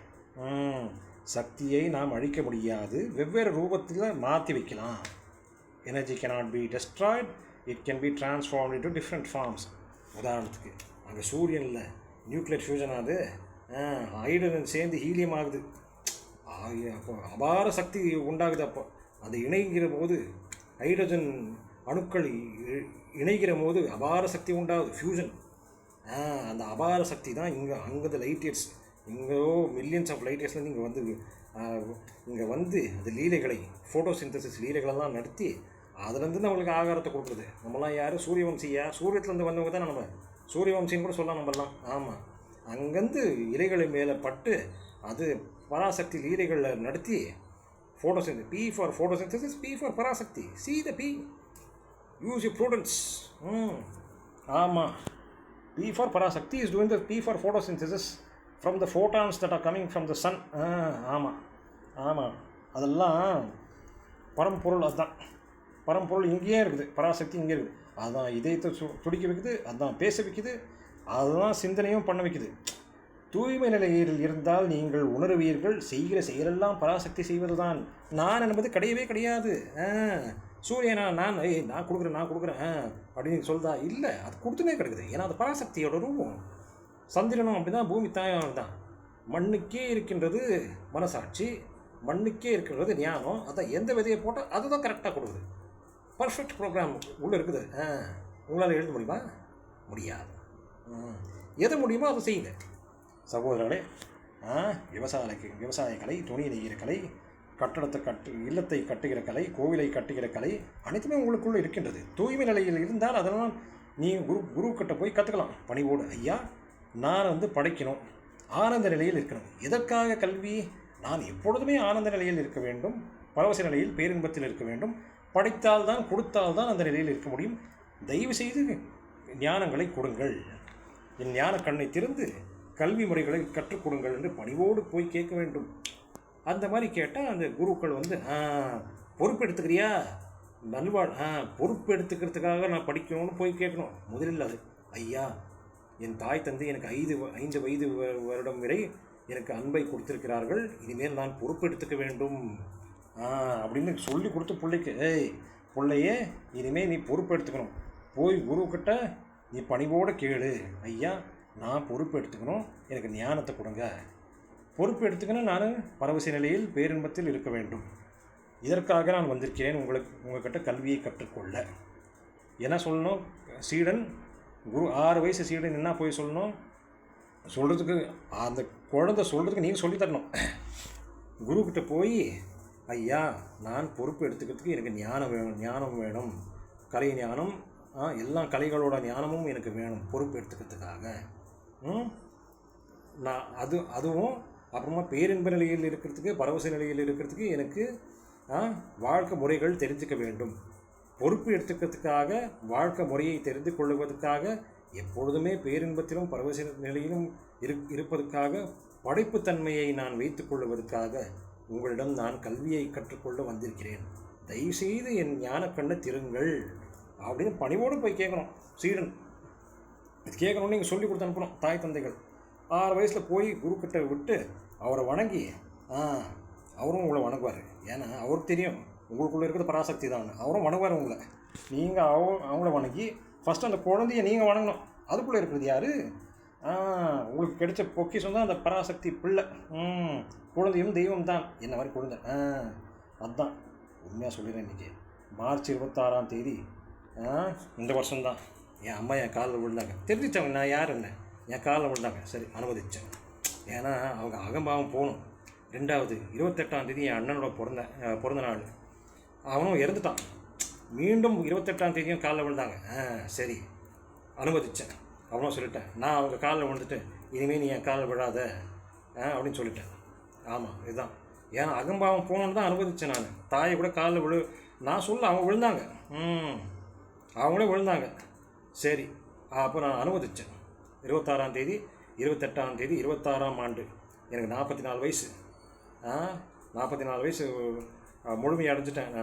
சக்தியை நாம் அழிக்க முடியாது, வெவ்வேறு ரூபத்தில் மாற்றி வைக்கலாம். Energy cannot be destroyed, it can be transformed into different forms. உதாரணத்துக்கு அங்கே சூரியனில் நியூக்ளியர் ஃபியூஷன் ஆகுது. ஹைட்ரஜன் சேர்ந்து ஹீலியம் ஆகுது. அப்போ அபார சக்தி உண்டாகுது. அப்போ அது இணைகிற போது ஹைட்ரஜன் அணுக்கள் இணைகிற போது அபார சக்தி உண்டாகுது, ஃபியூஷன். அந்த அபார சக்தி தான் அங்கே லைட் இயர்ஸ், இங்கேயோ மில்லியன்ஸ் ஆஃப் லைட் இயர்ஸ்லேருந்து இங்கே வந்து அது லீலைகளை, ஃபோட்டோசிந்தசிஸ் லீலைகளெல்லாம் நடத்தி அதுலேருந்து நம்மளுக்கு ஆகாரத்தை கொடுக்குறது. நம்மளாம் யார்? சூரியவம்சியா? சூரியத்துலேருந்து வந்தவங்க தான் நம்ம சூரியவம்சின்னு கூட சொல்லலாம் நம்மளாம். ஆமாம், அங்கேருந்து இலைகளை மேலே பட்டு அது பராசக்தி லீலைகளில் நடத்தி photosynthesis. P for photosynthesis, P for Parashakti. See the P. Use your prudence. ஆமாம், P for Parashakti is doing the P for photosynthesis from the photons that are coming from the sun. ஆமாம் ஆமாம், அதெல்லாம் பரம்பொருள். அதுதான் பரம்பொருள் இங்கேயே இருக்குது, பராசக்தி இங்கே இருக்குது. அதுதான் இதயத்தை துடிக்க வைக்குது, அதுதான் பேச வைக்குது, அதுதான் சிந்தனையும் பண்ண வைக்குது. தூய்மை நிலையில் இருந்தால் நீங்கள் உணர்வீர்கள், செய்கிற செயலெல்லாம் பராசக்தி செய்வது தான். நான் என்பது கிடையவே கிடையாது. சூரியனா நான் கொடுக்குறேன் அப்படின்னு சொல்லுதா? இல்லை, அது கொடுத்துனே கிடக்குது. ஏன்னா அது பராசக்தியோட ரூபம். சந்திரனும் அப்படி தான், பூமி தாயும் தான். மண்ணுக்கே இருக்கின்றது மனசாட்சி, மண்ணுக்கே இருக்கின்றது ஞானம். அதான் எந்த விதையை போட்டால் அதுதான் கரெக்டாக கொடுக்குது. பர்ஃபெக்ட் ப்ரோக்ராம் உள்ளே இருக்குது. உங்களால் எழுத முடியுமா? முடியாது. எது முடியுமோ அதை செய்யுங்க சகோதரர்களே. விவசாய கலை, துணி நெய்கிற கலை, இல்லத்தை கட்டுகிற கலை, கோவிலை கட்டுகிற கலை அனைத்துமே உங்களுக்குள்ளே இருக்கின்றது. தூய்மை நிலையில் இருந்தால் அதெல்லாம் நீங்கள் குருக்கிட்ட போய் கற்றுக்கலாம் பணிவோடு. ஐயா, நான் படைக்கணும், ஆனந்த நிலையில் இருக்கணும். எதற்காக கல்வி? நான் எப்பொழுதுமே ஆனந்த நிலையில் இருக்க வேண்டும், பரவச நிலையில் பேரின்பத்தில் இருக்க வேண்டும். படைத்தால்தான், கொடுத்தால்தான் அந்த நிலையில் இருக்க முடியும். தயவு செய்து ஞானங்களை கொடுங்கள், என் ஞான கண்ணை திறந்து கல்வி முறைகளை கற்றுக் கொடுங்கள் என்று பணிவோடு போய் கேட்க வேண்டும். அந்த மாதிரி கேட்டால் அந்த குருக்கள் பொறுப்பு எடுத்துக்கிறியா? நல்வாழ் பொறுப்பு எடுத்துக்கிறதுக்காக நான் படிக்கணும்னு போய் கேட்கணும். முதலில் அது, ஐயா, என் தாய் தந்தை எனக்கு 5 வயது வருடம் வரை எனக்கு அன்பை கொடுத்திருக்கிறார்கள், இனிமேல் நான் பொறுப்பு எடுத்துக்க வேண்டும் அப்படின்னு சொல்லி கொடுத்து பிள்ளைக்கு, பிள்ளையே இனிமேல் நீ பொறுப்பு எடுத்துக்கணும். போய் குருக்கிட்ட நீ பணிவோடு கேளு, ஐயா நான் பொறுப்பு எடுத்துக்கணும், எனக்கு ஞானத்தை கொடுங்க. பொறுப்பு எடுத்துக்கணும், நான் பரவச நிலையில் பேரின்பத்தில் இருக்க வேண்டும். இதற்காக நான் வந்திருக்கிறேன், உங்கள்கிட்ட கல்வியை கற்றுக்கொள்ள. என்ன சொல்லணும்? சீடன், குரு 6 வயசு சீடன் என்ன போய் சொல்லணும்? சொல்கிறதுக்கு அந்த குழந்தை சொல்கிறதுக்கு நீங்கள் சொல்லித்தரணும். குருக்கிட்ட போய், ஐயா நான் பொறுப்பு எடுத்துக்கிறதுக்கு எனக்கு ஞானம் வேணும், கலை ஞானம், எல்லா கலைகளோட ஞானமும் எனக்கு வேணும் பொறுப்பு எடுத்துக்கிறதுக்காக. நான் அதுவும் அப்புறமா பேரின்ப நிலையில் இருக்கிறதுக்கு, பரவச நிலையில் இருக்கிறதுக்கு எனக்கு வாழ்க்கை முறைகள் தெரிஞ்சுக்க வேண்டும். பொறுப்பு எடுத்துக்கிறதுக்காக, வாழ்க்கை முறையை தெரிந்து கொள்வதற்காக, எப்பொழுதுமே பேரின்பத்திலும் பரவச நிலையிலும் இருப்பதற்காக, படைப்புத்தன்மையை நான் வைத்து கொள்வதற்காக உங்களிடம் நான் கல்வியை கற்றுக்கொள்ள வந்திருக்கிறேன். தயவுசெய்து என் ஞானக்கண்ணை திறங்கள் அப்படின்னு பணிவோடு போய் கேட்கணும் சீடன். இது கேட்கணும்னு நீங்கள் சொல்லி கொடுத்து அனுப்பணும் தாய் தந்தைகள். 6 வயசில் போய் குருக்கிட்ட விட்டு அவரை வணங்கி, அவரும் உங்களை வணங்குவார். ஏன்னா அவருக்கு தெரியும் உங்களுக்குள்ளே இருக்கிறது பராசக்தி தான். அவரும் வணங்குவார் உங்களை. நீங்கள் அவங்கள வணங்கி ஃபஸ்ட்டு அந்த குழந்தைய நீங்கள் வணங்கணும். அதுக்குள்ளே இருக்கிறது யார்? உங்களுக்கு கிடைச்ச பொக்கிஷம் தான் அந்த பராசக்தி பிள்ளை. குழந்தையும் தெய்வம் தான். என்ன மாதிரி குழந்தை. அதுதான் உண்மையாக சொல்லிடுறேன். இன்றைக்கி மார்ச் 26ஆம் தேதி இந்த வருஷம்தான் என் அம்மா என் காலில் விழுந்தாங்க. தெரிஞ்சிச்சவங்க நான் யார் என்ன, என் காலில் விழுந்தாங்க. சரி, அனுமதித்தேன். ஏன்னா அவங்க அகம்பாவம் போகணும். 2வது 28ஆம் தேதி என் அண்ணனோட பிறந்த நாள். அவனும் இறந்துட்டான். மீண்டும் 28ஆம் தேதியும் காலில் விழுந்தாங்க. சரி, அனுமதித்தேன். அவனும் சொல்லிட்டேன். நான் அவங்க காலில் விழுந்துட்டு இனிமேல் நீ என் காலில் விழாத அப்படின்னு சொல்லிட்டேன். ஆமாம், இதுதான். ஏன்னா அகம்பாவம் போகணுன்னு தான் அனுமதித்தேன். நான் தாயை கூட காலில் நான் சொல்ல அவங்க விழுந்தாங்க. அவங்களே விழுந்தாங்க. சரி, அப்போ நான் அனுமதித்தேன். 26ஆம் தேதி 28ஆம் தேதி 26ஆம் ஆண்டு எனக்கு 44 வயசு. 44 வயசு முழுமையை அடைஞ்சிட்டேன்.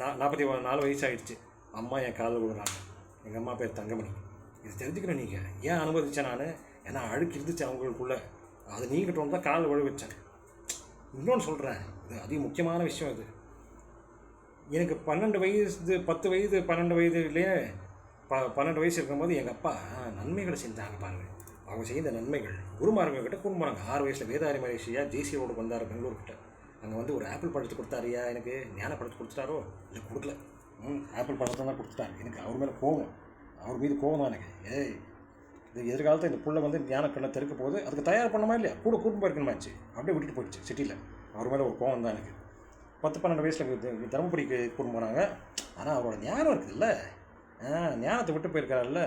நான் 44 வயசு ஆகிடுச்சு. அம்மா என் காலில் விழுறாங்க. எங்கள் அம்மா பேர் தங்கமணி. இது தெரிஞ்சுக்கணும். நீங்கள் ஏன் அனுமதித்தேன்? நான் ஏன்னா அழுக்கு இருந்துச்சு அவங்களுக்குள்ளே, அது நீங்கிட்ட தான் காலில் விழ வச்சேன். இன்னொன்று சொல்கிறேன், இது அதிக முக்கியமான விஷயம். இது எனக்கு 12 வயசு 10 வயது 12 வயதுலேயே 12 வயசு இருக்கும்போது எங்கள் அப்பா நன்மைகளை செஞ்சாங்க பாருங்கள். அவங்க செய்த நன்மைகள். குருமார்கள் கிட்ட கூண்டு போனாங்க. 6 வயசில் வேதாரி மகரிஷியா ஜேசி ரோடுக்கு வந்தார் பெங்களூர்கிட்ட. அங்கே வந்து ஒரு ஆப்பிள் பழத்தை கொடுத்தாரியா, எனக்கு ஞான பழத்தை கொடுத்துட்டாரோ, இல்லை கொடுக்கல. ஆப்பிள் பழத்தை தான் கொடுத்துட்டாரு. எனக்கு அவர் மேலே கோவம், அவர் மீது கோவம் தான் எனக்கு. இது எதிர்காலத்தில் இந்த புள்ள வந்து ஞான கண்ணை தெருக்க போகுது, அதுக்கு தயார் பண்ணமா இல்லையா, கூட்டு போயிருக்கணுமாச்சு. அப்படியே விட்டுட்டு போயிடுச்சு சிட்டியில். அவர் மேலே ஒரு கோவம் தான் எனக்கு. 10-12 வயசில் தருமபுரிக்கு கூட்டு போகிறாங்க. ஆனால் அவரோட ஞானம் இருக்குதுல்ல, ஞானத்தை விட்டு போயிருக்காருல்ல.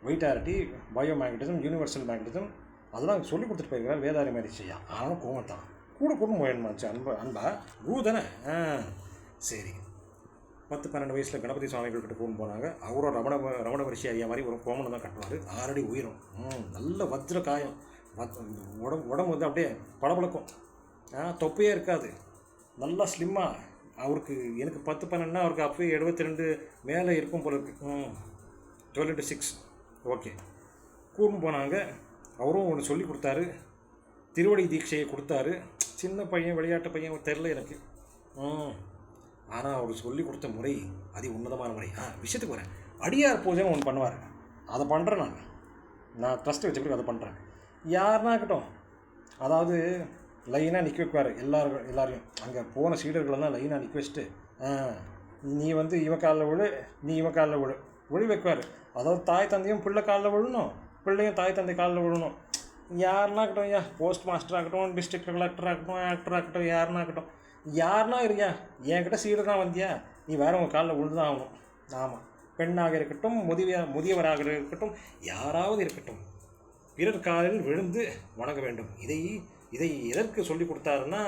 வைட்டாரிட்டி, பயோ மேக்னட்டிசம், யூனிவர்சல் மேக்னட்டிசம் அதெல்லாம் சொல்லி கொடுத்துட்டு போயிருக்காரு வேதாரி மகரிஷியா. ஆனாலும் கோவம் தான். கூட போயிடணுமாச்சு. அன்பா குரு தானே. சரி, 10-12 வயசில் கணபதி சுவாமிகள் கிட்ட கூண்டு போனாங்க. அவரோட ரமண மகரிஷி ஐயா மாதிரி ஒரு கோமணம் தான் கட்டுவார். 6 அடி உயரம், நல்ல வஜ்ர காயம், உடம்பு வந்து அப்படியே பளபளக்கும், தொப்பையே இருக்காது, நல்லா ஸ்லிம்மாக. அவருக்கு எனக்கு 10-12ன்னா அவருக்கு அப்போயே 72 மேலே இருக்கும் போல இருக்கு. 12-6. ஓகே, கூண்டு போனாங்க. அவரும் ஒன்று சொல்லி கொடுத்தாரு, திருவடி தீட்சையை கொடுத்தாரு. சின்ன பையன், விளையாட்டு பையன் தெரில எனக்கு. ஆனால் அவர் சொல்லி கொடுத்த முறை அதி உன்னதமான முறை. விஷயத்துக்கு வரேன். அடியார் பூஜைன்னு ஒன்று பண்ணுவார். அதை பண்ணுறேன். நான் ட்ரஸ்ட்டு வச்சுக்கிட்டு அதை பண்ணுறேன். யாருன்னா இருக்கட்டும், அதாவது லைனாக நிற்க வைப்பார். எல்லாரையும் அங்கே போன சீடர்களெல்லாம் லைனாக நிற்க வச்சுட்டு, நீ வந்து இவன் காலில் விழு, நீ இவன் காலில் விழி வைப்பார். அதாவது தாய் தந்தையும் பிள்ளை காலில் விழணும், பிள்ளையும் தாய் தந்தை காலில் விழணும். யாருன்னா இருக்கட்டும், ஐயா போஸ்ட் மாஸ்டர் ஆகட்டும், டிஸ்ட்ரிக்ட் கலெக்டர் ஆகட்டும், ஆக்டர் ஆகட்டும், யாருன்னா இருக்கட்டும், யாருன்னா இருக்கியா, என்கிட்ட சீடனா வந்தியா, நீ வேற உங்கள் காலில் விழுந்துதான் ஆகணும். ஆமாம், பெண்ணாக இருக்கட்டும், முதியவராக இருக்கட்டும், யாராவது இருக்கட்டும், பிறர் காலில் விழுந்து வணங்க வேண்டும். இதை எதற்கு சொல்லி கொடுத்தாருன்னா,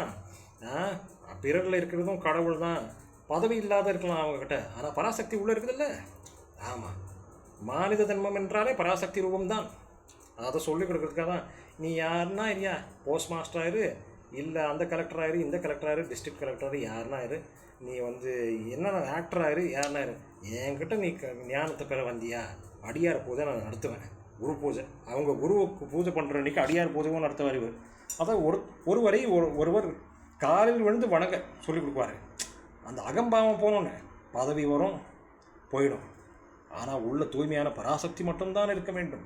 பிறரில் இருக்கிறதும் கடவுள் தான். பதவி இல்லாத இருக்கலாம் அவங்கக்கிட்ட, ஆனால் பராசக்தி உள்ளே இருக்குதுல்ல. ஆமாம், மானித தன்மம் என்றாலே பராசக்தி ரூபம்தான். அதை சொல்லிக் கொடுக்குறதுக்காக தான். நீ யாருன்னா இல்லையா, போஸ்ட் மாஸ்டர் ஆயிரு, இல்லை அந்த கலெக்டர் ஆயிரு, இந்த கலெக்டர் ஆயிரு, டிஸ்ட்ரிக்ட் கலெக்டர் யாருன்னா ஆயிரு, நீ வந்து என்ன ஆக்டர் ஆயிரு, யாருன்னா ஆயிரு, என்கிட்ட நீ ஞானத்தை பெற வந்தியா, அடியார் பூஜை நான் நடத்துவேன். குரு பூஜை, அவங்க குருவுக்கு பூஜை பண்ணுற அன்றைக்கி அடியார் பூஜைவும் நடத்துவார் இவர். அதான் ஒருவர் காலில் விழுந்து வணங்க சொல்லிக் கொடுப்பாரு. அந்த அகம்பாவம் போனோன்னு பதவி வரும், போயிடும். ஆனால் உள்ள தூய்மையான பராசக்தி மட்டும்தான் இருக்க வேண்டும்.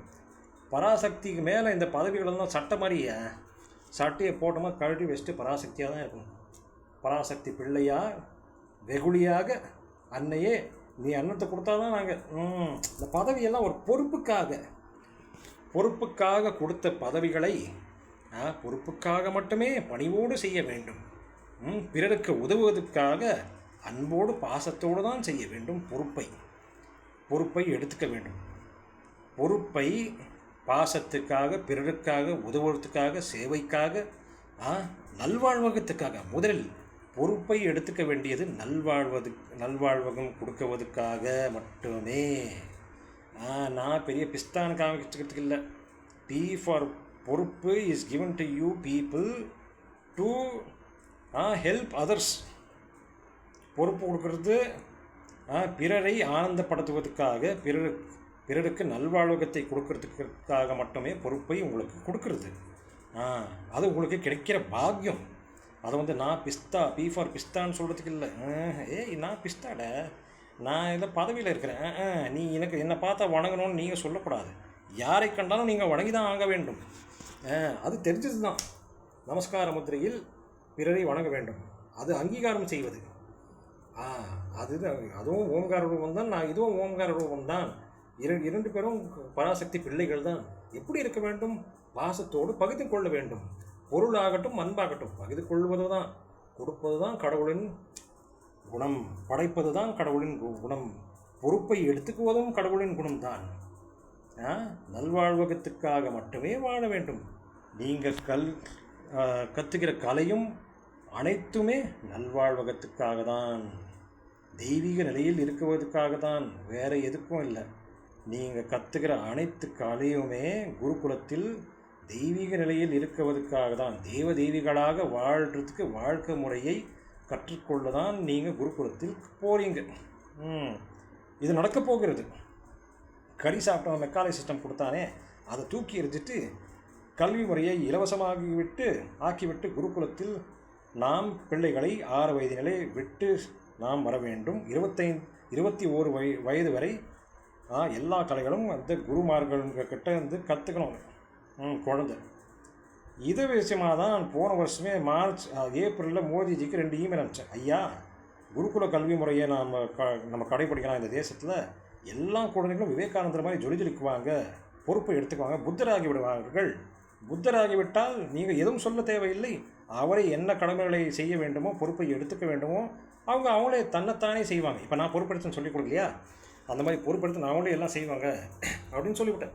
பராசக்திக்கு மேலே இந்த பதவிகளெல்லாம் சட்டை மாதிரியே, சட்டையை போட்டோமா கழட்டி வச்சுட்டு பராசக்தியாக தான் இருக்கணும். பராசக்தி பிள்ளையா வெகுளியாக அன்னையே நீ அன்னத்தை கொடுத்தா தான் நாங்கள் இந்த பதவியெல்லாம் ஒரு பொறுப்புக்காக கொடுத்த பதவிகளை பொறுப்புக்காக மட்டுமே பணிவோடு செய்ய வேண்டும். பிறருக்கு உதவுவதற்காக அன்போடு பாசத்தோடு தான் செய்ய வேண்டும். பொறுப்பை எடுத்துக்க வேண்டும். பொறுப்பை பாசத்துக்காக, பிறருக்காக, உதவுவதற்காக, சேவைக்காக, நல்வாழ்வகத்துக்காக, முதலில் பொறுப்பை எடுத்துக்க வேண்டியது நல்வாழ்வகம் கொடுக்குவதற்காக மட்டுமே. நான் பெரிய பிஸ்தான் காமிக்கிறதுக்கு இல்லை. பி ஃபார் பொறுப்பு is given to you people to help others. பொறுப்பு கொடுக்கறது பிறரை ஆனந்தப்படுத்துவதற்காக, பிறருக்கு நல்வாழ்வகத்தை கொடுக்கறதுக்காக மட்டுமே பொறுப்பை உங்களுக்கு கொடுக்கறது. அது உங்களுக்கு கிடைக்கிற பாக்கியம். அதை வந்து நான் பி ஃபார் பிஸ்தான்னு சொல்கிறதுக்கு இல்லை. நான் பிஸ்தாட, நான் இதில் பதவியில் இருக்கிறேன், நீ என்னை பார்த்தா வணங்கணும்னு நீங்கள் சொல்லக்கூடாது. யாரை கண்டாலும் நீங்கள் வணங்கி தான் ஆக வேண்டும். அது தெரிஞ்சது தான். நமஸ்கார முத்திரையில் பிறரை வணங்க வேண்டும், அது அங்கீகாரம் செய்வது. அதுவும் ஓம்கார ரூபம்தான், நான் இதுவும் ஓம்கார ரூபம்தான். இரண்டு பேரும் பராசக்தி பிள்ளைகள் தான். எப்படி இருக்க வேண்டும்? பாசத்தோடு பகிர்ந்து கொள்ள வேண்டும். பொருளாகட்டும் அன்பாகட்டும் பகிர்ந்து கொள்வது தான், கொடுப்பது தான் கடவுளின் குணம், படைப்பது தான் கடவுளின் குணம், பொறுப்பை எடுத்துக்குவதும் கடவுளின் குணம்தான். நல்வாழ்வகத்துக்காக மட்டுமே வாழ வேண்டும். நீங்கள் கற்றுக்கிற கலையும் அனைத்துமே நல்வாழ்வகத்துக்காக தான், தெய்வீக நிலையில் இருக்குவதற்காக தான், வேறு எதுக்கும் இல்லை. நீங்கள் கற்றுக்கிற அனைத்து கலையுமே குருகுலத்தில் தெய்வீக நிலையில் இருக்குவதற்காக தான், தெய்வீகளாக வாழ்கிறதுக்கு வாழ்க்கை முறையை கற்றுக்கொள்ள தான் நீங்கள் குருகுலத்தில் போகிறீங்க. இது நடக்கப் போகிறது. கறி சாப்பிட்டவன் மெக்காலை சிஸ்டம் கொடுத்தானே, அதை தூக்கி எறிஞ்சிட்டு கல்வி முறையை ஆக்கிவிட்டு குருகுலத்தில் நாம் பிள்ளைகளை 6 வயது நிலை விட்டு நாம் வர வேண்டும். 21 வயது வரை எல்லா கலைகளும் வந்து குருமார்கள்கிட்ட வந்து கற்றுக்கணும் குழந்தை. இதை விஷயமாக தான் நான் போன வருஷமே ஏப்ரலில் மோடிஜிக்கு 2 ஈமெயில் அனுப்பிச்சேன். ஐயா, குருகுல கல்வி முறையை நம்ம கடைப்பிடிக்கலாம். இந்த தேசத்தில் எல்லா குழந்தைகளும் விவேகானந்தர் மாதிரி ஜொலிக்குவாங்க, பொறுப்பை எடுத்துக்குவாங்க, புத்தராகி விடுவார்கள். புத்தராகிவிட்டால் நீங்கள் எதுவும் சொல்ல தேவையில்லை. அவரை என்ன கடமைகளை செய்ய வேண்டுமோ, பொறுப்பை எடுத்துக்க வேண்டுமோ அவங்களே தன்னைத்தானே செய்வாங்க. இப்போ நான் பொறுப்பெடுத்துன்னு சொல்லி கொடுக்கலையா, அந்த மாதிரி பொறுப்பெடுத்து அவங்களே எல்லாம் செய்வாங்க அப்படின்னு சொல்லிவிட்டேன்.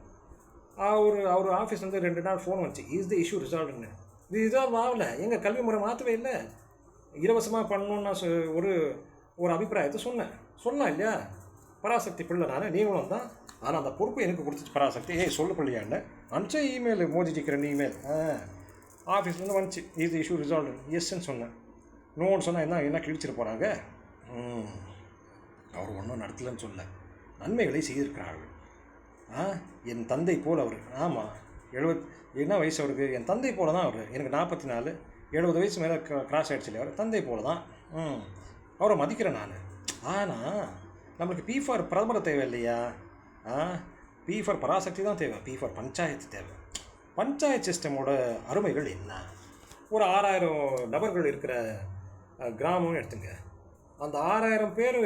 அவர் ஆஃபீஸ்லேருந்து 2 நாள் ஃபோன் வந்துச்சு, இஸ் த இஷ்யூ ரிசால்வ்னு. இது ரிசால்வ் ஆகலை. எங்கள் கல்வி முறை மாற்றவே இல்லை. இலவசமாக பண்ணணுன்னு நான் ஒரு அபிப்பிராயத்தை சொன்னேன் இல்லையா. பராசக்தி பிள்ளை நான், நீங்களும் தான். ஆனால் அந்த பொறுப்பு எனக்கு கொடுத்துச்சு பராசக்தி. சொல்லு பிள்ளையான்னு அனுப்பிச்ச இமெயில், மோதிஜிக்கு 2 ஈமெயில் ஆஃபீஸ்லேருந்து வந்துச்சு. இஸ் த இஷ்யூ ரிசால்வ், எஸ்ன்னு சொன்னேன். நோன்னு சொன்னால் என்ன கிழிச்சிட்டு போகிறாங்க. அவர் ஒன்றும் நடத்தலைன்னு சொல்ல, நன்மைகளை செய்திருக்கிறார்கள். என் தந்தை போல் அவர். ஆமாம், என்ன வயசு அவருக்கு? என் தந்தை போல தான் அவர். எனக்கு 44, 70 வயசு மேலே கிராஸ் ஆகிடுச்சு இல்லையா. அவர் தந்தை போல தான். அவரை மதிக்கிறேன் நான். ஆனால் நம்மளுக்கு பி ஃபார் பிரதமரை தேவை இல்லையா. பி ஃபார் பராசக்தி தான் தேவை. பி ஃபார் பஞ்சாயத்து தேவை. பஞ்சாயத்து சிஸ்டமோட அருமைகள் என்ன? ஒரு 6000 நபர்கள் இருக்கிற கிராமம்னு எடுத்துங்க. அந்த 6000 பேர்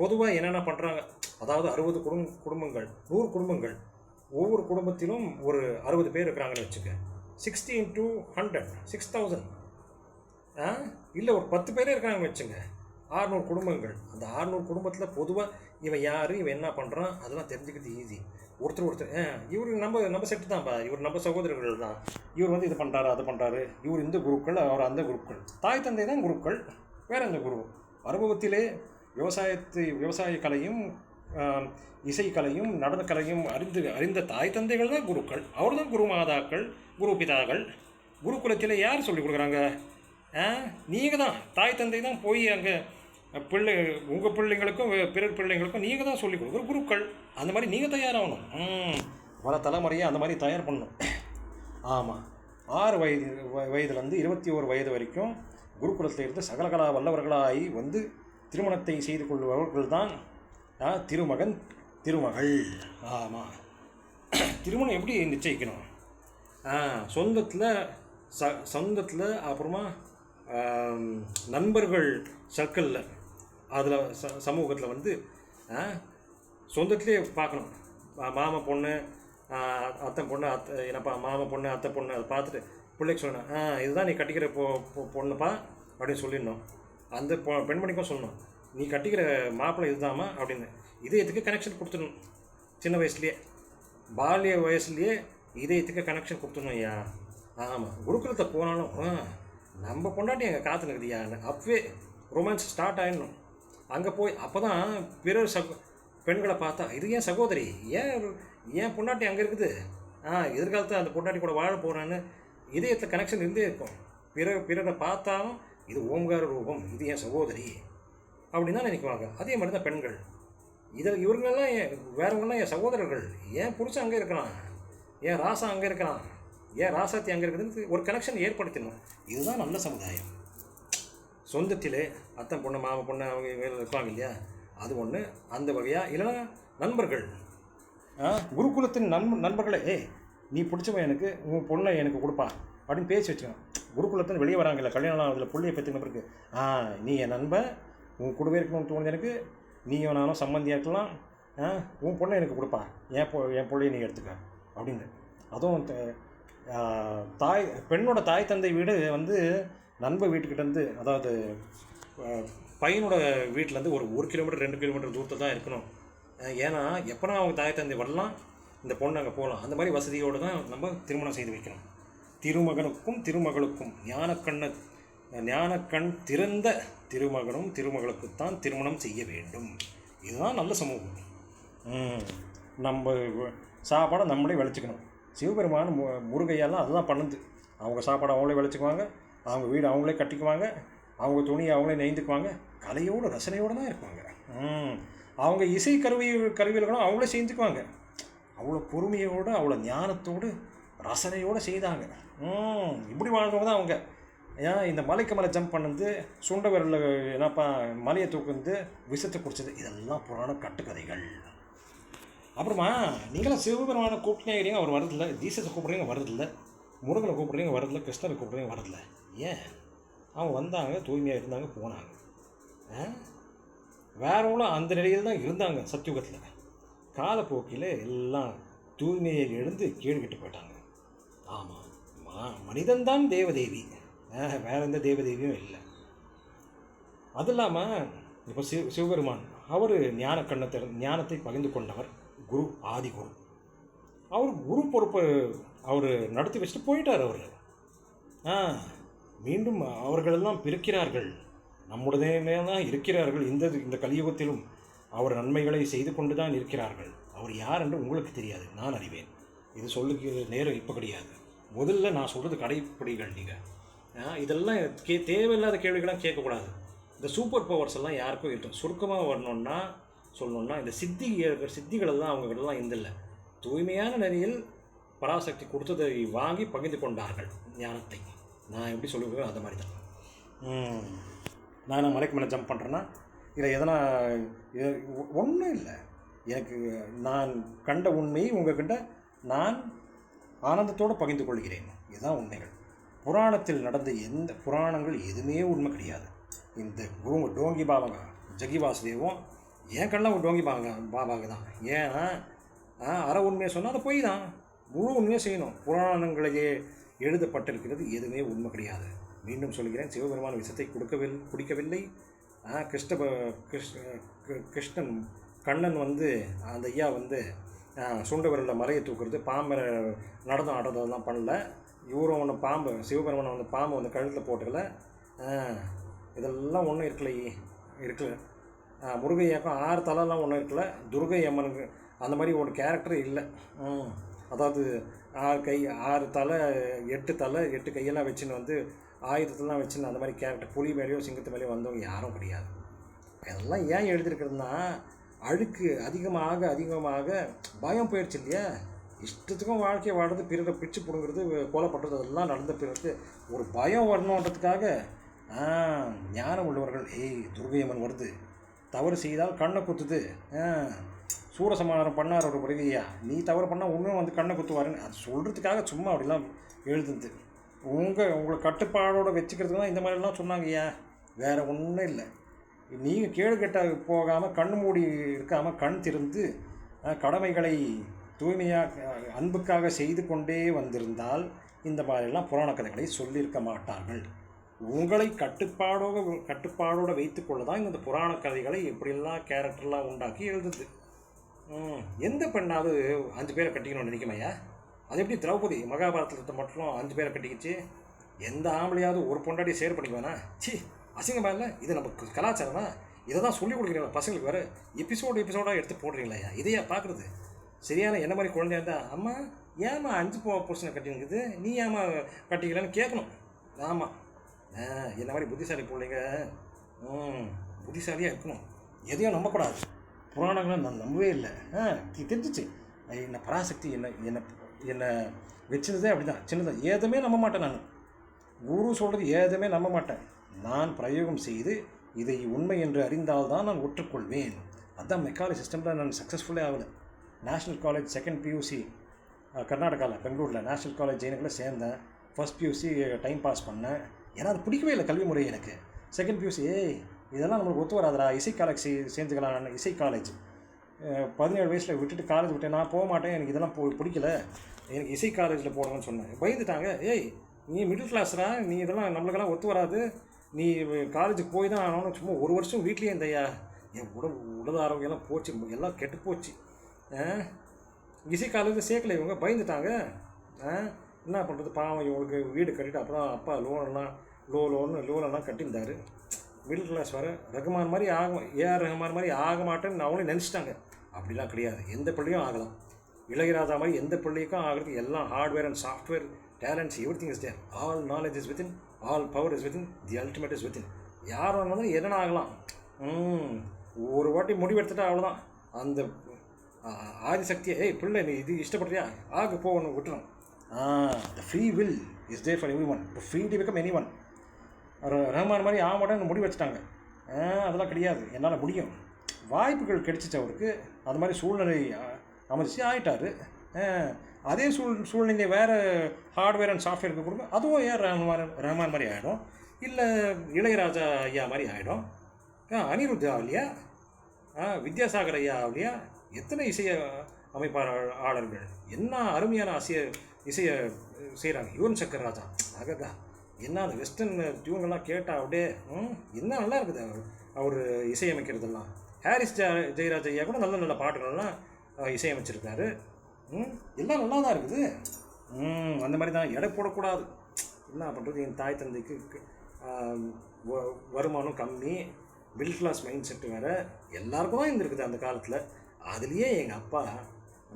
பொதுவாக என்னென்ன பண்ணுறாங்க, அதாவது 60 குடும்பங்கள், 100 குடும்பங்கள், ஒவ்வொரு குடும்பத்திலும் ஒரு 60 பேர் இருக்கிறாங்கன்னு வச்சுக்க. 60 into 100 6000. இல்லை ஒரு 10 பேரே இருக்காங்கன்னு வச்சுங்க, 600 குடும்பங்கள். அந்த 600 குடும்பத்தில் பொதுவாக இவன் யார், இவன் என்ன பண்ணுறான், அதெல்லாம் தெரிஞ்சுக்கிறது ஈஸி. ஒருத்தர் இவர் நம்ம செட்டு தான்ப்பா, இவர் நம்ம சகோதரர்கள் தான், இவர் வந்து இது பண்ணுறாரு, அது பண்ணுறாரு, இவர் இந்த குருக்கள், அவர் அந்த குருக்கள். தாய் தந்தை தான் குருக்கள், வேறு எந்த குரு. அனுபவத்திலே விவசாய கலையும் இசைக்கலையும் நடனக்கலையும் அறிந்த தாய் தந்தைகள் தான் குருக்கள். அவர் தான் குரு மாதாக்கள், குரு பிதாக்கள். குருகுலத்தில் யார் சொல்லிக் கொடுக்குறாங்க? நீங்கள் தான். தாய் தந்தை தான் போய் அங்கே உங்கள் பிள்ளைங்களுக்கும் பிறர் பிள்ளைங்களுக்கும் நீங்கள் தான் சொல்லிக் கொடுக்குற குருக்கள். அந்த மாதிரி நீங்கள் தயாராகணும். பல தலைமுறையை அந்த மாதிரி தயார் பண்ணணும். ஆமாம், 6 வயதுலேருந்து 21 வயது வரைக்கும் குருகுலத்தில் இருந்து சகலகலா வல்லவர்களாகி வந்து திருமணத்தை செய்து கொள்பவர்கள் தான் திருமகன் திருமகள். ஆமாம், திருமணம் எப்படி நிச்சயிக்கணும்? சொந்தத்தில் அப்புறமா நண்பர்கள் சர்க்கிளில், அதில் சமூகத்தில் வந்து சொந்தத்திலே பார்க்கணும். மாமா பொண்ணு, அத்தை பொண்ணு, என்னப்பா மாமா பொண்ணு, அத்தை பொண்ணு, அதை பார்த்துட்டு பிள்ளைக்கு சொல்லணும், இதுதான் நீ கட்டிக்கிற பொண்ணுப்பா அப்படின்னு சொல்லிடணும். அந்த பெண்மணிக்கும் சொல்லணும், நீ கட்டிக்கிற மாப்பிள்ளை இதுதாம்மா அப்படின்னு. இதயத்துக்கு கனெக்ஷன் கொடுத்துடணும். சின்ன வயசுலேயே, பால்ய வயசுலேயே இதயத்துக்கு கனெக்ஷன் கொடுத்துடணும் ஐயா. ஆமாம், குருகுலத்தை போனாலும் நம்ம பொண்டாட்டி அங்கே காத்துனுக்குதியான்னு அப்பவே ரொமான்ஸ் ஸ்டார்ட் ஆகிடணும். அங்கே போய் அப்போ தான் பிறர் பெண்களை பார்த்தா, இது ஏன் சகோதரி, ஏன் பொண்டாட்டி அங்கே இருக்குது, எதிர்காலத்தில் அந்த பொண்டாட்டி கூட வாழ போகிறான்னு இதயத்தில் கனெக்ஷன் இருந்தே இருக்கும். பிறரை பார்த்தாலும் இது ஓங்கார ரூபம், இது என் சகோதரி அப்படின்னு தான் நினைக்குவாங்க. அதே மாதிரி தான் பெண்கள். இவர்களெல்லாம் வேறவங்கெல்லாம் என் சகோதரர்கள், ஏன் புருஷன் அங்கே இருக்கிறான், ஏன் ராசா அங்கே இருக்கிறான், ஏன் ராசாத்தி அங்கே இருக்குதுன்னு ஒரு கனெக்ஷன் ஏற்படுத்தணும். இதுதான் நல்ல சமுதாயம். சொந்தத்திலே அத்தை பொண்ணு, மாமா பொண்ணு, அவங்க இருப்பாங்க இல்லையா, அது ஒன்று. அந்த வகையாக இல்லைன்னா நண்பர்கள், குருகுலத்தின் நண்பர்களே, நீ பிடிச்சவன் எனக்கு, உன் பொண்ணை எனக்கு கொடுப்பா அப்படின்னு பேசி வச்சுக்கணும். குருகுலத்தின் வெளியே வராங்கல்ல, கல்யாணம் அதில் பிள்ளையை பற்றின பிறகு, நீ என் நண்பன், உன் கூடவே இருக்கணும்னு தோணுது எனக்கு, நீயும் நானும் சம்மந்தியாக இருக்கலாம், உன் பொண்ணை எனக்கு கொடுப்பா, என் பிள்ளையை நீ எடுத்துக்க அப்படின்னு. அதுவும் பெண்ணோட தாய் தந்தை வீடு வந்து நண்பர் வீட்டுக்கிட்டேருந்து, அதாவது பையனோட வீட்டிலேருந்து ஒரு 1 கிலோமீட்டர் 2 கிலோமீட்டர் தூரத்தில் தான் இருக்கணும். ஏன்னா எப்போனா அவங்க தாய் தந்தை வரலாம், இந்த பொண்ணு அங்கே போகலாம். அந்த மாதிரி வசதியோடு தான் நம்ம திருமணம் செய்து வைக்கணும். திருமகனுக்கும் திருமகளுக்கும் ஞானக்கண் திறந்த திருமகனும் திருமகளுக்குத்தான் திருமணம் செய்ய வேண்டும். இதுதான் நல்ல சமூகம். நம்ம சாப்பாடை நம்மளே விளைச்சிக்கணும். சிவபெருமான முருகையெல்லாம் அதுதான் பண்ணுது. அவங்க சாப்பாடை அவங்களே விளைச்சிக்குவாங்க, அவங்க வீடு அவங்களே கட்டிக்குவாங்க, அவங்க துணியை அவங்களே நெய்ந்துக்குவாங்க, கலையோடு ரசனையோடு தான் இருப்பாங்க. அவங்க இசை கருவிகளும் அவங்களே செஞ்சுக்குவாங்க. அவ்வளோ பொறுமையோடு, அவ்வளோ ஞானத்தோடு, ரசனையோடு செய்தாங்க. இப்படி வாழ்ந்தவங்க தான் அவங்க. ஏன் இந்த மலைக்கு மேலே ஜம்ப் பண்ணது, சுண்ட விரலில் என்னப்பா மலையை தூக்குந்து, விஷத்தை குடிச்சது, இதெல்லாம் புராண கட்டுக்கதைகள். அப்புறமா நீங்களாம் சிவபெருமானை கூப்பிட்டேங்கிறீங்க, அவர் வரதில்லை. ஜீசஸை கூப்பிட்றீங்க, வரதில்லை. முருகனை கூப்பிட்றீங்க, வரதில்லை. கிருஷ்ணரை கூப்பிட்றீங்க, வரதில்லை. ஏன்? அவங்க வந்தாங்க, தூய்மையாக இருந்தாங்க, போனாங்க. வேறவங்களும் அந்த நிலையில் தான் இருந்தாங்க சத்தியுகத்தில். காலப்போக்கில் எல்லாம் தூய்மையை எழுந்து கீழ்கிட்டு போயிட்டாங்க. ஆமாம், மனிதன்தான் தேவதேவி, வேற எந்த தேவதேவியும் இல்லை. அது இல்லாமல் இப்போ சிவபெருமான் அவர் ஞானத்தை பகிர்ந்து கொண்டவர், குரு, ஆதி குரு. அவர் குரு பொறுப்பை அவர் நடத்தி வச்சுட்டு போயிட்டார். அவர் மீண்டும் அவர்களெல்லாம் பிறக்கிறார்கள், நம்முடனே தான் இருக்கிறார்கள். இந்த கலியுகத்திலும் அவர் நன்மைகளை செய்து கொண்டு தான் இருக்கிறார்கள். அவர் யார் என்று உங்களுக்கு தெரியாது, நான் அறிவேன். இது சொல்லுகிற நேரம் இப்போ கிடையாது. முதல்ல நான் சொல்கிறது கடைப்பிடிகள். நீங்கள் இதெல்லாம் தேவையில்லாத கேள்விகளாம் கேட்கக்கூடாது. இந்த சூப்பர் பவர்ஸ் எல்லாம் யாருக்கும் இருக்கும். சுருக்கமாக சொல்லணுன்னா இந்த சித்திகளெல்லாம் அவங்ககிட்டலாம் இல்லை. தூய்மையான நிலையில் பராசக்தி கொடுத்ததை வாங்கி பகிர்ந்து கொண்டார்கள் ஞானத்தை. நான் எப்படி சொல்லுவேன் அந்த மாதிரி தான். நான் மலைக்கு மேலே ஜம்ப் பண்ணுறேன்னா இதில் எதனா ஒன்றும் இல்லை. எனக்கு நான் கண்ட உண்மையை உங்கள்கிட்ட நான் ஆனந்தத்தோடு பகிர்ந்து கொள்கிறேன். இதுதான் உண்மைகள். புராணத்தில் நடந்த எந்த புராணங்கள் எதுவுமே உண்மை கிடையாது. இந்த டோங்கி பாபாங்க ஜகி வாசுதேவும் என் கண்ணெலாம் டோங்கி பாபாங்க தான். ஏன்னா அரை உண்மையை சொன்னால் அதை போய் தான் முழு உண்மையை செய்யணும். புராணங்களிலே எழுதப்பட்டிருக்கிறது எதுவுமே உண்மை கிடையாது. மீண்டும் சொல்கிறேன், சிவபெருமான விஷத்தை குடிக்கவில்லை. கிருஷ்ணன் கண்ணன் அந்த ஐயா சுண்ட விரலில் மலையை தூக்குறது, பாம்பை நடனம் ஆடுறதெல்லாம் பண்ணல. இவரும் ஒன்று பாம்பு, சிவபெருமானை பாம்பு கழுத்தில் போட்டுக்கல. இதெல்லாம் ஒன்றும் இருக்கல. முருகையாக்கும் 6 தலைலாம் ஒன்றும் இருக்கல. துர்கை அம்மனுக்கு அந்த மாதிரி ஒரு கேரக்டர் இல்லை. அதாவது 6 கை 6 தலை 8 தலை 8 கையெல்லாம் வச்சுன்னு ஆயுதத்தெல்லாம் வச்சுன்னு அந்த மாதிரி கேரக்டர் புலி மேலேயோ சிங்கத்து மேலேயோ வந்தவங்க யாரும் கிடையாது. இதெல்லாம் ஏன் எழுதியிருக்கிறதுனா அழுக்கு அதிகமாக பயம் போயிடுச்சு இல்லையா. இஷ்டத்துக்கும் வாழ்க்கையை வாடுறது, பிறரை பிடிச்சி பிடுங்கிறது, கொலை பண்ணுறது, அதெல்லாம் நடந்த பிறகு ஒரு பயம் வரணுன்றதுக்காக ஞானம் உள்ளவர்கள் துர்கையம்மன் வருது, தவறு செய்தால் கண்ணை குத்துது, சூரசமானம் பண்ணார் ஒரு பிறவியா, நீ தவறு பண்ணால் இன்னும் கண்ணை குத்துவாருன்னு அது சொல்கிறதுக்காக சும்மா அப்படிலாம் எழுதுது. உங்களை கட்டுப்பாடோடு வச்சுக்கிறதுக்கு தான் இந்த மாதிரிலாம் சொன்னாங்கய்யா, வேறு ஒன்றும் இல்லை. நீங்கள் கேடுகெட்ட போகாமல் கண் மூடி இருக்காமல் கண் திறந்து கடமைகளை தூய்மையாக அன்புக்காக செய்து கொண்டே வந்திருந்தால் இந்த மாதிரிலாம் புராண கதைகளை சொல்லியிருக்க மாட்டார்கள். உங்களை கட்டுப்பாடோடு வைத்துக்கொள்ள தான் இந்த புராண கதைகளை எப்படியெல்லாம் கேரக்டர்லாம் உண்டாக்கி எழுதுது. எந்த பெண்ணாவது 5 பேரை கட்டிக்கணும்னு நினைக்குமையா? அது எப்படி திரௌபதி மகாபாரதத்தை மட்டும் 5 பேரை கட்டிக்கிச்சு? எந்த ஆம்பளையாவது ஒரு பொண்டாட்டி ஷேர் பண்ணிக்குவானா? சி, அசிங்கமாக இல்லை? இது நம்ம கலாச்சாரம் தான். இதை தான் சொல்லிக் கொடுக்குறீங்களா பசங்களுக்கு? வேறு எபிசோடாக எடுத்து போடுறீங்களா? இதையா பார்க்குறது? சரியான என்ன மாதிரி குழந்தையா இருந்தால், அம்மா ஏம்மா 5 புருஷனை கட்டினுக்குது, நீ ஏம்மா கட்டிக்கலான்னு கேட்கணும். ஆமாம், என்ன மாதிரி புத்திசாலி பிள்ளைங்க புத்திசாலியாக இருக்கணும். எதையும் நம்பக்கூடாது. புராணங்களை நான் நம்பவே இல்லை. தெரிஞ்சிச்சு என்ன பராசக்தி என்னை வச்சிருந்ததே அப்படி தான், சின்னதாக எதுவுமே நம்ப மாட்டேன். நான் குரு சொல்கிறது எதுவுமே நம்ப மாட்டேன். நான் பிரயோகம் செய்து இதை உண்மை என்று அறிந்தால்தான் நான் ஒற்றுக்கொள்வேன். அதுதான் மெக்காலே சிஸ்டமில் நான் சக்ஸஸ்ஃபுல்லே ஆகலை. நேஷ்னல் காலேஜ் 2nd PUC கர்நாடகாவில் பெங்களூரில் நேஷ்னல் காலேஜ் ஜெயினுக்குள்ளே சேர்ந்தேன். 1st PUC டைம் பாஸ் பண்ணேன். ஏன்னா அது பிடிக்கவே இல்லை கல்வி முறை எனக்கு. 2nd PUC இதெல்லாம் நம்மளுக்கு ஒத்து வராதுடா, இசை காலேஜ் சேர்ந்துக்கலாம். இசை காலேஜ் 17 வயசில் விட்டுட்டு காலேஜ் விட்டேன். நான் போக மாட்டேன், எனக்கு இதெல்லாம் பிடிக்கல, எனக்கு இசை காலேஜில் போடுங்கன்னு சொன்னேன். பயந்துட்டாங்க. நீ மிடில் கிளாஸ்ரா, நீ இதெல்லாம் நம்மளுக்கெல்லாம் ஒத்து வராது, நீ காலேஜுக்கு போய் தான் ஆனோன்னு சும்மா 1 வருஷம் வீட்லேயே இருந்தையா. என் உடல் ஆரோக்கியம்லாம் போச்சு, எல்லாம் கெட்டு போச்சு. இசை காலேஜில் சேர்க்கல இவங்க, பயந்துட்டாங்க. என்ன பண்ணுறது, பாவம் இவங்களுக்கு வீடு கட்டிட்டு அப்புறம் அப்பா லோனெல்லாம் கட்டியிருந்தார். மிடில் கிளாஸ் வேறு. ரகுமான் மாதிரி ஏஆர் ரகுமான் மாதிரி ஆக மாட்டேன்னு அவங்களே நினச்சிட்டாங்க. அப்படிலாம் கிடையாது, எந்த பிள்ளையும் ஆகலாம். இளையராஜா மாதிரி எந்த பிள்ளைக்கும் ஆகிறதுக்கு எல்லாம் hardware and software talents everything is there. All knowledge is within, all power is within, the ultimate is within. யார் வேணாலும் எதனா ஆகலாம். ஒரு வாட்டி முடிவெடுத்துட்டா அவ்வளோதான். அந்த ஆதிசக்தியை பிள்ளை நீ இது இஷ்டப்படுறியா ஆக போகணும் விட்டுரும். The free will is there for every one to free to become any one. Rahman மாதிரி ஆக மாட்டேன்னு முடிவு வச்சுட்டாங்க. அதெல்லாம் கிடையாது, என்னால் முடியும். வாய்ப்புகள் கிடைச்சிச்சு அவருக்கு. அது மாதிரி சூழ்நிலை அமைச்சு ஆகிட்டார். அதே சூழ்நிலை வேறு ஹார்ட்வேர் அண்ட் சாஃப்ட்வேருக்கு கொடுங்க, அதுவும் ரஹ்மான் மாதிரி ஆகிடும், இல்லை இளையராஜா ஐயா மாதிரி ஆகிடும், அனிருத் ஆகலையா, வித்யாசாகர் ஐயா ஆகலையா, எத்தனை இசைய அமைப்பாளர்கள் என்ன அருமையான இசையை செய்கிறாங்க. யுவன் சங்கர் ராஜா அகதா என்ன அந்த வெஸ்டர்ன் டியூன்கள்லாம் கேட்டால் அப்படியே என்ன நல்லா இருக்குது அவர் இசையமைக்கிறதெல்லாம். ஹாரிஸ் ஜெயராஜ் ஐயா கூட நல்ல நல்ல பாட்டுகள்லாம் இசையமைச்சிருக்காரு. எல்லாம் நல்லா தான் இருக்குது. அந்த மாதிரி தான் எடை போடக்கூடாது. என்ன பண்ணுறது, என் தாய் தந்தைக்கு வருமானம் கம்மி, மிடில் கிளாஸ் மைண்ட் செட்டு வேறு எல்லாருக்கும் தான் இருந்திருக்குது அந்த காலத்தில். அதுலேயே எங்கள் அப்பா,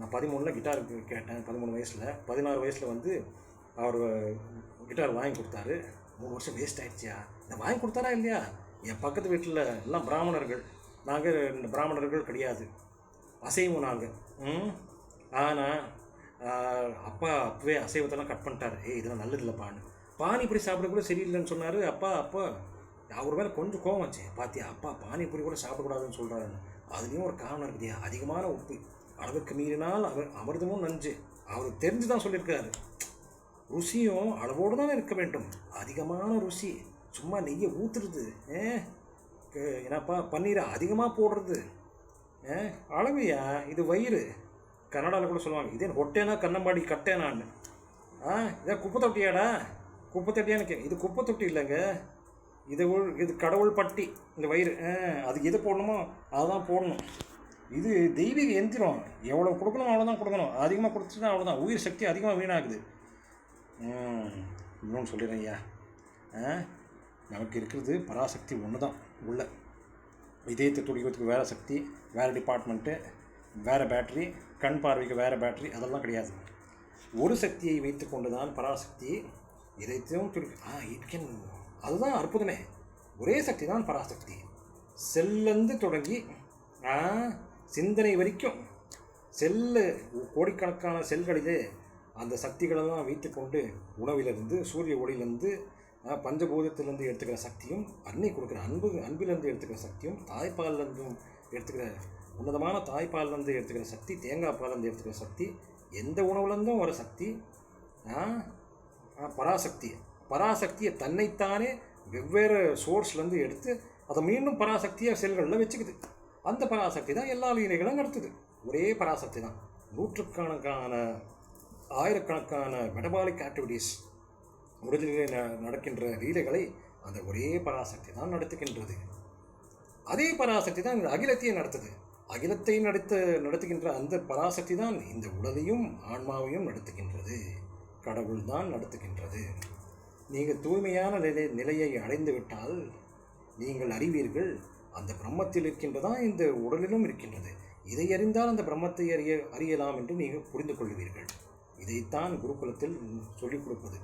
நான் 13 கிட்டார் கேட்டேன், 13 வயசில், 16 வயசில் வந்து அவர் கிட்டார் வாங்கி கொடுத்தாரு. 3 வருஷம் வேஸ்ட் ஆகிடுச்சியா. இந்த வாங்கி கொடுத்தாரா இல்லையா? என் பக்கத்து வீட்டில் எல்லாம் பிராமணர்கள், நாங்கள் பிராமணர்கள் கிடையாது, அசைவம் நாங்கள். ஆனால் அப்பா அப்போவே அசைவத்தெல்லாம் கட் பண்ணிட்டார். இதெல்லாம் நல்லது இல்லைப்பான்னு. பானிபூரி சாப்பிட கூட சரியில்லைன்னு சொன்னார். அப்பா அவர் மேலே கொஞ்சம் கோவம் வச்சு, பார்த்தியா அப்பா பானிபூரி கூட சாப்பிடக்கூடாதுன்னு சொல்கிறாருன்னு. அதுலேயும் ஒரு காரணம் இருக்குதியா, அதிகமான உப்பு, அளவுக்கு மீறினால் அமிர்தமும் நஞ்சு. அவருக்கு தெரிஞ்சு தான் சொல்லியிருக்காரு. ருசியும் அளவோடு தான் இருக்க வேண்டும். அதிகமான ருசி சும்மா நெய்யை ஊற்றுறது, ஏன்னாப்பா பன்னீரை அதிகமாக போடுறது அளவையா, இது வயிறு. கன்னடாவில் கூட சொல்லுவாங்க, இதே ஹொட்டேனா கண்ணம்பாடி கட்டேனான்னு. இதான் குப்பை தொட்டியாடா, குப்பை தொட்டியான்னு கே, இது குப்பை தொட்டி இல்லைங்க, இது கடவுள் பட்டி. இந்த வயிறு அதுக்கு எது போடணுமோ அதுதான் போடணும். இது தெய்வீக எந்திரம், எவ்வளோ கொடுக்கணும் அவ்வளோதான் கொடுக்கணும். அதிகமாக கொடுத்துட்டா அவ்வளோதான், உயிர் சக்தி அதிகமாக வீணாகுது. இன்னொன்று சொல்லிடுறேன் ஐயா, நமக்கு இருக்கிறது பராசக்தி ஒன்று தான் உள்ள. இதயத்தை துடிக்கிறதுக்கு வேறு சக்தி, வேறு டிபார்ட்மெண்ட்டு, வேறு பேட்ரி, கண் பார்வைக்கு வேறு பேட்ரி, அதெல்லாம் கிடையாது. ஒரு சக்தியை வைத்து கொண்டு தான் பராசக்தி இதயத்தையும் துடிக்க. அதுதான் அற்புதமே. ஒரே சக்தி தான் பராசக்தி. செல்லேருந்து தொடங்கி சிந்தனை வரைக்கும் கோடிக்கணக்கான செல்களிலே அந்த சக்திகளெல்லாம் வைத்துக்கொண்டு உணவிலிருந்து, சூரிய ஒளியிலேருந்து, பஞ்சபூதத்திலேருந்து எடுத்துக்கிற சக்தியும், அன்னை கொடுக்குற அன்பிலேருந்து எடுத்துக்கிற சக்தியும், தாய்ப்பால்லேருந்தும் எடுத்துக்கிற உன்னதமான தாய்ப்பால்லேருந்து எடுத்துக்கிற சக்தி, தேங்காய் பால்லேருந்து எடுத்துக்கிற சக்தி, எந்த உணவுலேருந்தும் வர சக்தி பராசக்தி. பராசக்தியை தன்னைத்தானே வெவ்வேறு சோர்ஸ்லேருந்து எடுத்து அதை மீண்டும் பராசக்தியாக செல்களில் வச்சுக்குது. அந்த பராசக்தி தான் எல்லா லீலைகளும் நடத்துது. ஒரே பராசக்தி தான். நூற்றுக்கணக்கான ஆயிரக்கணக்கான மெட்டபாலிக் ஆக்டிவிட்டீஸ் உடலிலே நடக்கின்ற லீலைகளை அந்த ஒரே பராசக்தி தான் நடத்துகின்றது. அதே பராசக்தி தான் இந்த அகிலத்தையே நடத்துது. அகிலத்தை நடத்துகின்ற அந்த பராசக்தி தான் இந்த உடலையும் ஆன்மாவையும் நடத்துகின்றது. கடவுள் தான் நடத்துகின்றது. நீங்கள் தூய்மையான நிலையை அடைந்து விட்டால் நீங்கள் அறிவீர்கள், அந்த பிரம்மத்தில் இருக்கின்றதான் இந்த உடலிலும் இருக்கின்றது. இதை அறிந்தால் அந்த பிரம்மத்தை அறியலாம் என்று நீங்கள் புரிந்து கொள்வீர்கள். இதைத்தான் குருகுலத்தில் சொல்லிக் கொடுப்பது.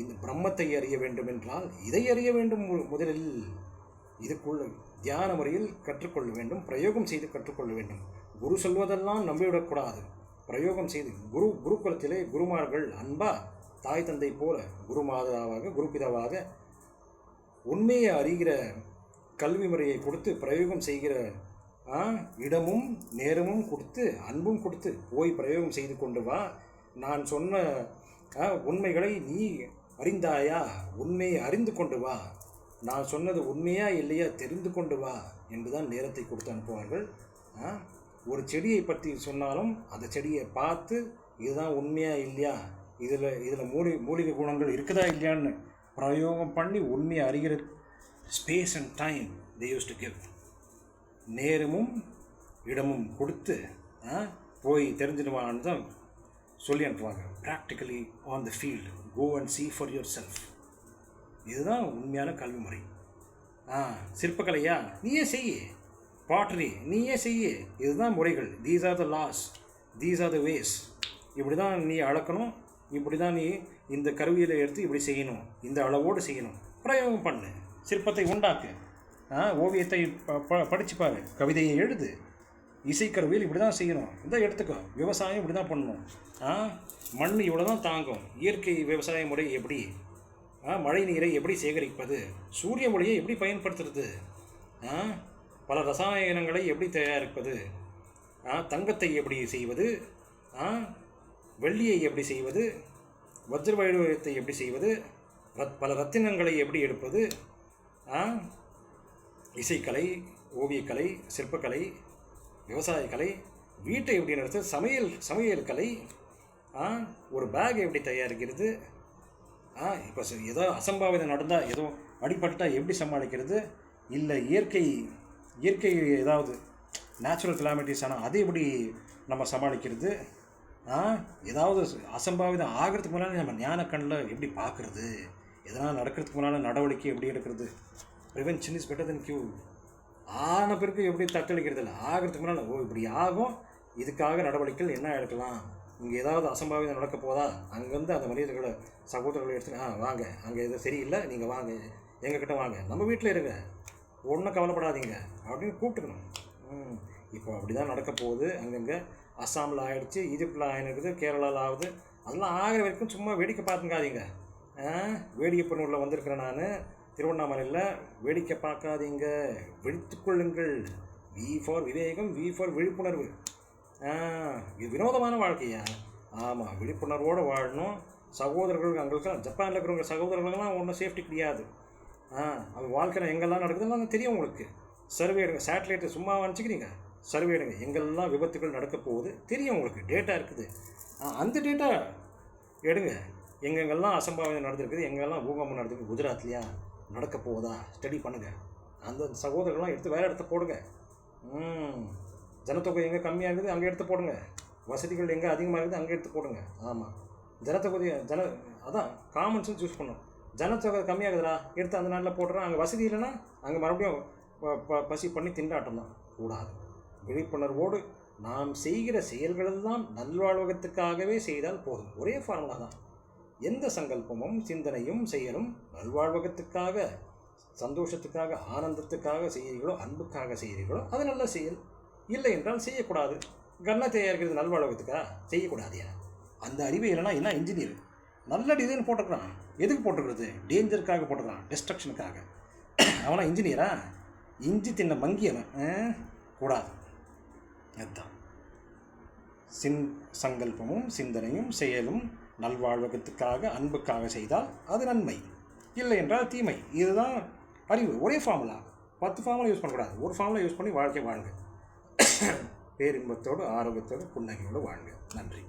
இந்த பிரம்மத்தை அறிய வேண்டும் என்றால் இதை அறிய வேண்டும். முதலில் இதுக்குள்ள தியான முறையில் கற்றுக்கொள்ள வேண்டும், பிரயோகம் செய்து கற்றுக்கொள்ள வேண்டும். குரு சொல்வதெல்லாம் நம்பிவிடக்கூடாது. பிரயோகம் செய்து குருகுலத்திலே குருமார்கள் அன்பா தாய் தந்தை போல குருமாதாவாக குருபிதாவாக உண்மையை அறிகிற கல்வி முறையை கொடுத்து பிரயோகம் செய்கிற இடமும் நேரமும் கொடுத்து அன்பும் கொடுத்து போய் பிரயோகம் செய்து கொண்டு வா. நான் சொன்ன உண்மைகளை நீ அறிந்தாயா, உண்மையை அறிந்து கொண்டு வா, நான் சொன்னது உண்மையா இல்லையா தெரிந்து கொண்டு வா என்றுதான் நேரத்தை கொடுத்து அனுப்புவார்கள். ஒரு செடியை பற்றி சொன்னாலும் அந்த செடியை பார்த்து இதுதான் உண்மையா இல்லையா, இதில் மூலிகை குணங்கள் இருக்குதா இல்லையான்னு பிரயோகம் பண்ணி உண்மையை அறிகிற space and time they use to give. நேரமும் இடமும் கொடுத்து போய் தெரிஞ்சிடுவான்னு தான் சொல்லி அனுப்புவாங்க. Practically on the field, go and see for yourself. இதுதான் உண்மையான கல்வி முறை. சிற்பக்கலையா நீயே செய்ய, பாட்டரி நீயே செய்ய, இதுதான் முறைகள். These are the laws, these are the ways. இப்படி தான் நீ அளக்கணும், இப்படி தான் நீ இந்த கருவியில் எடுத்து இப்படி செய்யணும், இந்த அளவோடு செய்யணும். பிரயோகம் பண்ணு, சிற்பத்தை உண்டாக்கு, ஓவியத்தை படிச்சுப்பாரு, கவிதையை எழுது, இசைக்கருவியில் இப்படி தான் செய்யணும். இதை எடுத்துக்கோ. விவசாயம் இப்படி தான் பண்ணணும். மண் இவ்வளோ தான் தாங்கும். இயற்கை விவசாய முறை எப்படி, மழை நீரை எப்படி சேகரிப்பது, சூரிய ஒளியை எப்படி பயன்படுத்துறது, பல ரசாயனங்களை எப்படி தயாரிப்பது, தங்கத்தை எப்படி செய்வது, வெள்ளியை எப்படி செய்வது, வஜ்ர வைடூரியத்தை எப்படி செய்வது, பல ரத்தினங்களை எப்படி எடுப்பது, இசைக்கலை, ஓவியக்கலை, சிற்பக்கலை, விவசாயக்கலை, வீட்டை எப்படி நடத்துறது, சமையல் கலை, ஒரு பேக் எப்படி தயாரிக்கிறது, இப்போ ஏதோ அசம்பாவிதம் நடந்தால் ஏதோ அடிபட்டால் எப்படி சமாளிக்கிறது, இல்லை இயற்கை ஏதாவது நேச்சுரல் கிளாமிட்டிஸ் ஆனால் அதை எப்படி நம்ம சமாளிக்கிறது, ஏதாவது அசம்பாவிதம் ஆகிறதுக்கு முன்னால் நம்ம ஞான கண்ணில் எப்படி பார்க்குறது, எதனால் நடக்கிறதுக்கு முன்னால் நடவடிக்கை எப்படி எடுக்கிறது. Prevention is better then cure. ஆன பிறகு எப்படி தத்தளிக்கிறது இல்லை, ஆகிறதுக்கு முன்னால் இப்படி ஆகும், இதுக்காக நடவடிக்கைகள் என்ன எடுக்கலாம், இங்கே ஏதாவது அசம்பாவிதம் நடக்க போதா, அங்கேருந்து அந்த மனிதர்களை சகோதரர்களை எடுத்து வாங்க, அங்கே எதுவும் சரியில்லை, நீங்கள் வாங்க எங்ககிட்ட வாங்க, நம்ம வீட்டில் இருங்க, ஒன்றும் கவலைப்படாதீங்க அப்படின்னு கூப்பிட்டுக்கணும். இப்போ அப்படி தான் நடக்க போகுது. அங்கங்கே அஸ்ஸாமில் ஆகிடுச்சு, ஈஜிப்டில் ஆகினுக்குது, கேரளாவில் ஆகுது. அதெல்லாம் ஆகிற வரைக்கும் சும்மா வேடிக்கை பார்த்துக்காதீங்க. வேடிக்கைப்பண்ணூரில் வந்திருக்கிறேன் நான், திருவண்ணாமலையில். வேடிக்கை பார்க்காதீங்க, விழித்துக்கொள்ளுங்கள். வி ஃபார் விவேகம், வி ஃபார் விழிப்புணர்வு. இது வினோதமான வாழ்க்கையா? ஆமாம், விழிப்புணர்வோடு வாழணும். சகோதரர்கள் அங்களுக்கெல்லாம் ஜப்பானில் இருக்கிறவங்க சகோதரர்கள்லாம் ஒன்றும் சேஃப்டி கிடையாது. அவன் வாழ்க்கை எங்கெல்லாம் நடக்குதுன்னு தெரியும் உங்களுக்கு. சர்வே எடுங்க, சேட்டலைட்டை சும்மா அனுப்பிச்சிக்கிறீங்க, சர்வே எடுங்க, எங்கெல்லாம் விபத்துகள் நடக்க போகுது தெரியும் உங்களுக்கு, டேட்டா இருக்குது. அந்த டேட்டா எடுங்க, எங்கெங்கெல்லாம் அசம்பாவிதம் நடந்திருக்குது, எங்கெல்லாம் பூகம்பம் நடந்திருக்கு, குஜராத்லையா நடக்க போகுதா ஸ்டடி பண்ணுங்கள். அந்த சகோதரர்கள்லாம் எடுத்து வேறு இடத்த போடுங்க. ஜனத்தொகை எங்கே கம்மியாக இருக்குது அங்கே எடுத்து போடுங்க, வசதிகள் எங்கே அதிகமாக இருக்குது அங்கே எடுத்து போடுங்க. ஆமாம், ஜனத்தொகை அதான் காமன் சென்ஸ் யூஸ் பண்ணணும். ஜனத்தொகை கம்மியாகுதுடா, எடுத்து அந்த நாட்டில் போடுறோம், அங்கே வசதி இல்லைன்னா அங்கே மறுபடியும் பசி பண்ணி திண்டாட்டம் தான். கூடாது. விழிப்புணர்வோடு நாம் செய்கிற செயல்களெல்லாம் நல்வாழ்வகத்துக்காகவே செய்தால் போதும். ஒரே ஃபார்முலா தான். எந்த சங்கல்பமும் சிந்தனையும் செயலும் நல்வாழ்வகத்துக்காக, சந்தோஷத்துக்காக, ஆனந்தத்துக்காக செய்கிறீர்களோ, அன்புக்காக செய்கிறீர்களோ அது நல்ல செயல். இல்லை என்றால் செய்யக்கூடாது. கண்ணை தயாரிக்கிறது நல்வாழ்வகத்துக்காக செய்யக்கூடாதியா? அந்த அறிவு இல்லைனா என்ன இன்ஜினியர் நல்ல டிசைன் போட்டுக்கிறான், எதுக்கு போட்டுக்கிறது? டேஞ்சருக்காக போட்டுக்கிறான், டிஸ்ட்ரக்ஷனுக்காக. அவனா இன்ஜினியரா? இஞ்சி தின்ன மங்கியவன் கூடாது. அதுதான் சங்கல்பமும் சிந்தனையும் செயலும் நல்வாழ்வகத்துக்காக, அன்புக்காக செய்தால் அது நன்மை, இல்லை என்றால் தீமை. இதுதான் அறிவு. ஒரே ஃபார்முலா. 10 ஃபார்முலா யூஸ் பண்ணக்கூடாது. ஒரு ஃபார்முலா யூஸ் பண்ணி வாழ்க்கை வாழுங்க. பேரின்பத்தோடு, ஆரோக்கியத்தோடு, புன்னகையோடு வாழுங்க. நன்றி.